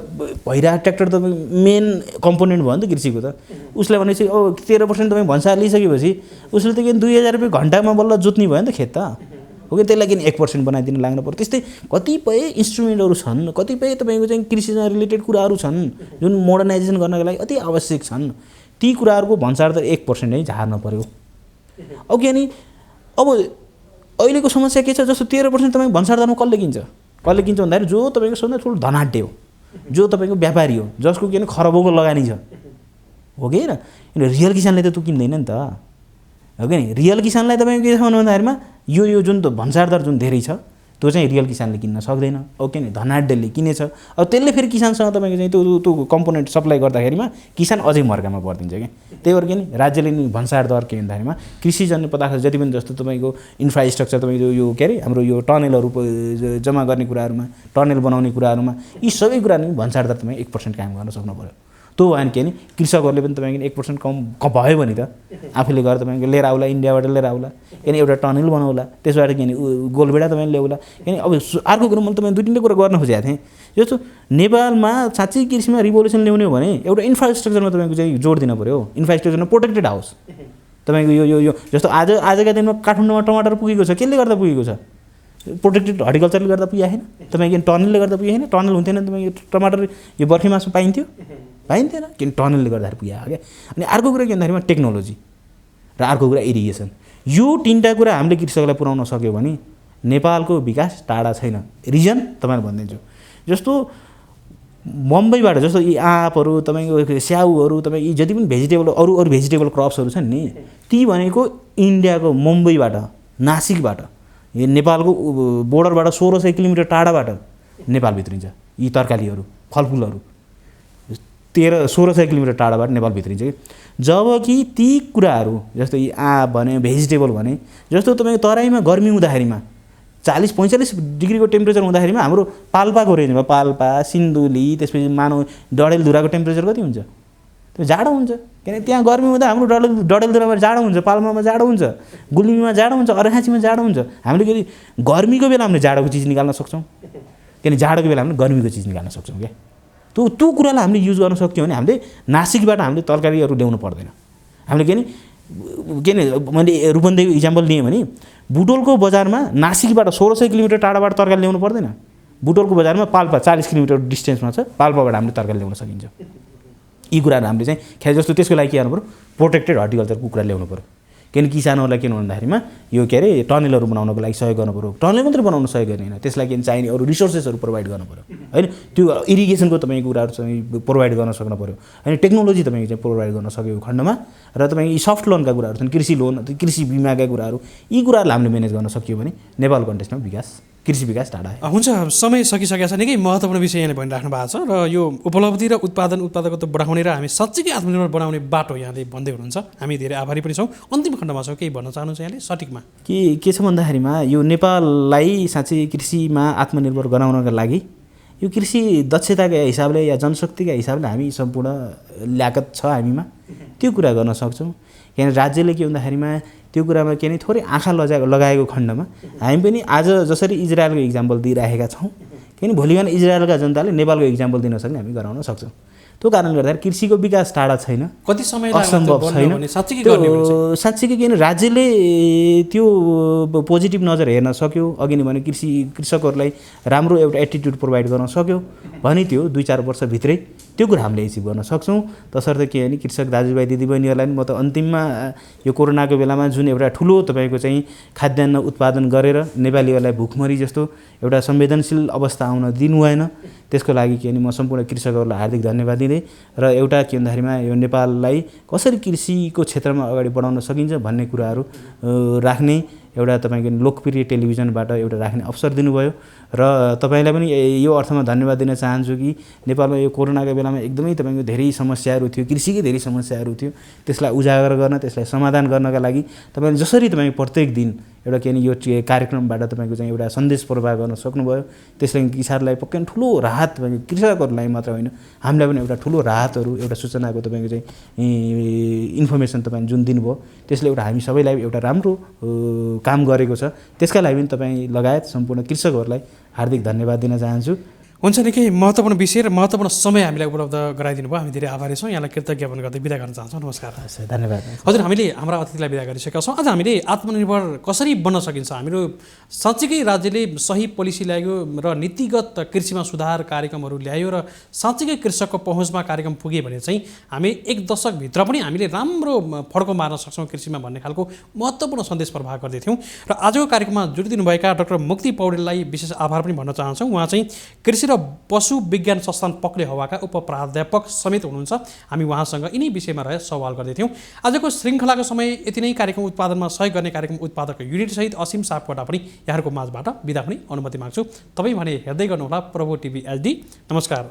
भइरहेको ट्र्याक्टर तपाईँ मेन कम्पोनेन्ट भयो नि त कृषिको त उसलाई भनेपछि अब 13% तपाईँ भन्सार लिइसकेपछि उसले त किन 2000 रुपियाँ घन्टामा बल्ल जोत्ने भयो नि त खेत त हो कि त्यसलाई किन 1% बनाइदिनु लाग्नु पर्यो त्यस्तै कतिपय इन्स्ट्रुमेन्टहरू छन् कतिपय तपाईँको चाहिँ कृषिसँग रिलेटेड कुराहरू छन् जुन मोडर्नाइजेसन गर्नको लागि अति आवश्यक छन् ती कुराहरूको भन्सार त 1% नै झार्न पर्यो अब के नि अब अहिलेको समस्या के छ जस्तो 13% तपाईँ भन्सार दरमा कसले किन्छ भन्दाखेरि जो तपाईँको सबभन्दा ठुलो धनाढ्य हो जो तपाईँको व्यापारी हो जसको के खरबौँको लगानी छ हो कि होइन रियल किसानले त त्यो किन्दैन नि त हो कि नि रियल किसानलाई तपाईँको के छ भन्दाखेरिमा यो जुन त भन्सार दर जुन धेरै छ त्यो चाहिँ रियल किसानले किन्न सक्दैन ओके नि धनाढ्यले किनेछ अब त्यसले फेरि किसानसँग तपाईँको चाहिँ त्यो कम्पोनेन्ट सप्लाई गर्दाखेरिमा किसान अझै मर्कामा परिदिन्छ क्या त्यही भएर के नि राज्यले नि भन्सार दर के भन्दाखेरिमा कृषिजन्य पदार्थ जति पनि जस्तो तपाईँको इन्फ्रास्ट्रक्चर तपाईँको यो के अरे हाम्रो यो टनेलहरू जम्मा गर्ने कुराहरूमा टनेल बनाउने कुराहरूमा यी सबै कुराहरू भन्सार दर तपाईँ 1% कायम गर्न सक्नु पऱ्यो त्यो भएन के नि कृषकहरूले पनि तपाईँको 1% कम भयो भने त आफूले गएर तपाईँको लिएर आउला इन्डियाबाट लिएर आउला किन एउटा टनल बनाउला त्यसबाट के नि गोलबेडा तपाईँले ल्याउला किन अब अर्को कुरो मैले तपाईँ 2-3 कुरा गर्न खोजेको थिएँ जस्तो नेपालमा साँच्चै कृषिमा रिभोल्युसन ल्याउने हो भने एउटा इन्फ्रास्ट्रक्चरमा तपाईँको चाहिँ जोड दिन पऱ्यो इन्फ्रास्ट्रक्चरमा प्रोटेक्टेड हाउस तपाईँको यो जस्तो आजका दिनमा काठमाडौँमा टमाटर पुगेको छ केले गर्दा पुगेको छ प्रोटेक्टेड हर्टिकल्चरले गर्दा पुगेको होइन तपाईँको टनलले गर्दा पुगेको होइन टनल हुन्थेन तपाईँको टमाटर यो बर्फी मासु पाइन्थेन किन टनलले गर्दाखेरि पुगेको क्या अनि अर्को कुरा के भन्दाखेरिमा टेक्नोलोजी र अर्को कुरा इरिगेसन यो 3टा कुरा हामीले कृषकलाई पुर्याउन सक्यो भने नेपालको विकास टाढा छैन रिजन तपाईँलाई भनिदिन्छु जस्तो मुम्बईबाट जस्तो यी आँपहरू तपाईँको स्याउहरू तपाईँ यी जति पनि भेजिटेबल अरू भेजिटेबल क्रप्सहरू छन् नि ती भनेको इन्डियाको मुम्बईबाट नासिकबाट यो नेपालको बोर्डरबाट 1600 किलोमिटर टाढाबाट नेपाल भित्रिन्छ यी तरकारीहरू फलफुलहरू 1600 किलोमिटर टाढाबाट नेपाल भित्रिन्छ कि जबकि ती कुराहरू जस्तो यी आँप भने भेजिटेबल भने जस्तो तपाईँको तराईमा गर्मी हुँदाखेरिमा 40-45 डिग्रीको टेम्परेचर हुँदाखेरिमा हाम्रो पाल्पाको रेन्जमा पाल्पा सिन्धुली त्यसपछि मानव डडेलधुराको टेम्परेचर कति हुन्छ त्यो जाडो हुन्छ किनकि त्यहाँ गर्मी हुँदा हाम्रो डडेलधुरामा जाडो हुन्छ पाल्पामा जाडो हुन्छ गुल्मीमा जाडो हुन्छ अर्घाँचीमा जाडो हुन्छ हामीले के गर्मीको बेला हामीले जाडोको चिज निकाल्न सक्छौँ किन जाडोको बेला हामीले गर्मीको चिज निकाल्न सक्छौँ क्या त्यो कुरालाई हामीले युज गर्न सक्यौँ भने हामीले नासिकबाट हामीले तरकारीहरू ल्याउनु पर्दैन हामीले के नि मैले रूपन्देहीको इक्जाम्पल लिएँ भने बुटोलको बजारमा नासिकबाट 1600 किलोमिटर टाढाबाट तरकारी ल्याउनु पर्दैन बुटोलको बजारमा पाल्पा 40 किलोमिटर डिस्टेन्समा छ पाल्पाबाट हामीले तरकारी ल्याउन सकिन्छ यी कुराहरू हामीले चाहिँ ख्याल जस्तो त्यसको लागि के गर्नु पऱ्यो प्रोटेक्टेड हर्टिकल्चरको कुरा ल्याउनु पऱ्यो किन किसानहरूलाई के भन्दाखेरिमा यो के अरे टनलहरू बनाउनको लागि सहयोग गर्नु पऱ्यो टनल मात्रै बनाउन सहयोग गर्ने होइन त्यसलाई के चाहिने अरू रिसोर्सेसहरू प्रोभाइड गर्नु पऱ्यो होइन त्यो इरिगेसनको तपाईँको कुराहरू चाहिँ प्रोभाइड गर्न सक्नु पऱ्यो होइन टेक्नोलोजी तपाईँको चाहिँ प्रोभाइड गर्न सक्यो खण्डमा र तपाईँ यी सफ्ट लोनका कुराहरू छन् कृषि लोन कृषि बिमाका कुराहरू यी कुराहरूलाई हामीले म्यानेज गर्न सकियो भने नेपाल कन्टेक्स्टमा कृषि विकास टाढा हुन्छ समय सकिसकेको छ निकै महत्त्वपूर्ण विषय यहाँले भनिराख्नु भएको छ र यो उपलब्धि र उत्पादकत्व बढाउने र हामी साँच्चैकै आत्मनिर्भर बनाउने बाटो यहाँले भन्दै हुनुहुन्छ हामी धेरै आभारी पनि छौँ अन्तिम खण्डमा छौँ केही भन्न चाहनुहुन्छ यहाँले सठिकमा के छ भन्दाखेरिमा यो नेपाललाई साँच्चै कृषिमा आत्मनिर्भर गराउनका लागि यो कृषि दक्षताका हिसाबले या जनशक्तिका हिसाबले हामी सम्पूर्ण ल्याकत छ हामीमा त्यो कुरा गर्न सक्छौँ किन राज्यले के भन्दाखेरिमा त्यो कुरामा के नि थोरै आँखा लगाएको खण्डमा हामी पनि आज जसरी इजरायलको इक्जाम्पल दिइराखेका छौँ किन भोलि बिहान इजरायलका जनताले नेपालको इक्जाम्पल दिन सक्ने हामी गराउन सक्छौँ त्यो कारणले गर्दाखेरि कृषिको विकास टाढा छैन कति समय असम्भव छैन साँच्चीकै किन राज्यले त्यो पोजिटिभ नजर हेर्न सक्यो अघि नै भने कृषकहरूलाई राम्रो एउटा एटिट्युड प्रोभाइड गर्न सक्यो भने त्यो 2-4 वर्षभित्रै त्यो कुरा हामीले एचिभ गर्न सक्छौँ तसर्थ के भने कृषक दाजुभाइ दिदीबहिनीहरूलाई म त अन्तिममा यो कोरोनाको बेलामा जुन एउटा ठुलो तपाईँको चाहिँ खाद्यान्न उत्पादन गरेर नेपालीहरूलाई भुखमरी जस्तो एउटा संवेदनशील अवस्था आउन दिनु भएन त्यसको लागि के भने म सम्पूर्ण कृषकहरूलाई हार्दिक धन्यवाद दिँदै र एउटा के भन्दाखेरिमा यो नेपाललाई कसरी कृषिको क्षेत्रमा अगाडि बढाउन सकिन्छ भन्ने कुराहरू राख्ने एउटा तपाईँको लोकप्रिय टेलिभिजनबाट एउटा राख्ने अवसर दिनुभयो र तपाईँलाई पनि यो अर्थमा धन्यवाद दिन चाहन्छु कि नेपालमा यो कोरोनाको बेलामा एकदमै तपाईँको धेरै समस्याहरू थियो, कृषिकै धेरै समस्याहरू थियो, त्यसलाई उजागर गर्न, त्यसलाई समाधान गर्नका लागि तपाईँले जसरी तपाईँ प्रत्येक दिन एउटा के यो कार्यक्रमबाट तपाईँको चाहिँ एउटा सन्देश प्रवाह गर्न सक्नुभयो, त्यसले किसानलाई पक्कै ठुलो राहत, तपाईँको कृषकहरूलाई मात्र होइन हामीलाई पनि एउटा ठुलो राहतहरू, एउटा सूचनाको तपाईँको चाहिँ इन्फर्मेसन तपाईँ जुन दिनुभयो त्यसले एउटा हामी सबैलाई एउटा राम्रो काम गरेको छ। त्यसका लागि पनि तपाईँ लगायत सम्पूर्ण कृषकहरूलाई हार्दिक धन्यवाद दिन चाहन्छु। हुन्छ, निकै महत्त्वपूर्ण विषय र महत्त्वपूर्ण समय हामीलाई उपलब्ध गराइदिनु भयो, हामी धेरै आभारी छौँ। यहाँलाई कृतज्ञ ज्ञापन गर्दै बिदा गर्न चाहन्छौँ। नमस्कार। धन्यवाद। हजुर, हामीले हाम्रा अतिथिलाई बिदा गरिसकेका छौँ। आज हामीले आत्मनिर्भर कसरी बन्न सकिन्छ, हामीहरू साँच्चीकै राज्यले सही पोलिसी ल्यायो र नीतिगत कृषिमा सुधार कार्यक्रमहरू ल्यायो र साँच्चीकै कृषकको पहुँचमा कार्यक्रम पुगे भने चाहिँ हामी 1 दशकभित्र पनि हामीले राम्रो फड्को मार्न सक्छौँ कृषिमा भन्ने खालको महत्त्वपूर्ण सन्देश प्रवाह गर्दैथ्यौँ। र आजको कार्यक्रममा जोडिदिनुभएका डाक्टर मुक्ति पौडेललाई विशेष आभार पनि भन्न चाहन्छौँ। उहाँ चाहिँ कृषि र पशु विज्ञान संस्थान पक्ले हवाका उपप्राध्यापक समेत हुनुहुन्छ। हामी उहाँसँग यिनै विषयमा रहेर सवाल गर्दैथ्यौँ। आजको श्रृङ्खलाको समय यति नै। कार्यक्रम उत्पादनमा सहयोग गर्ने कार्यक्रम उत्पादक युनिटसहित असीम सापकोटा पनि यहाँहरूको माझबाट बिदा हुने अनुमति माग्छु। तपाईँ भने हेर्दै गर्नुहोला प्रभु टिभी एचडी। नमस्कार।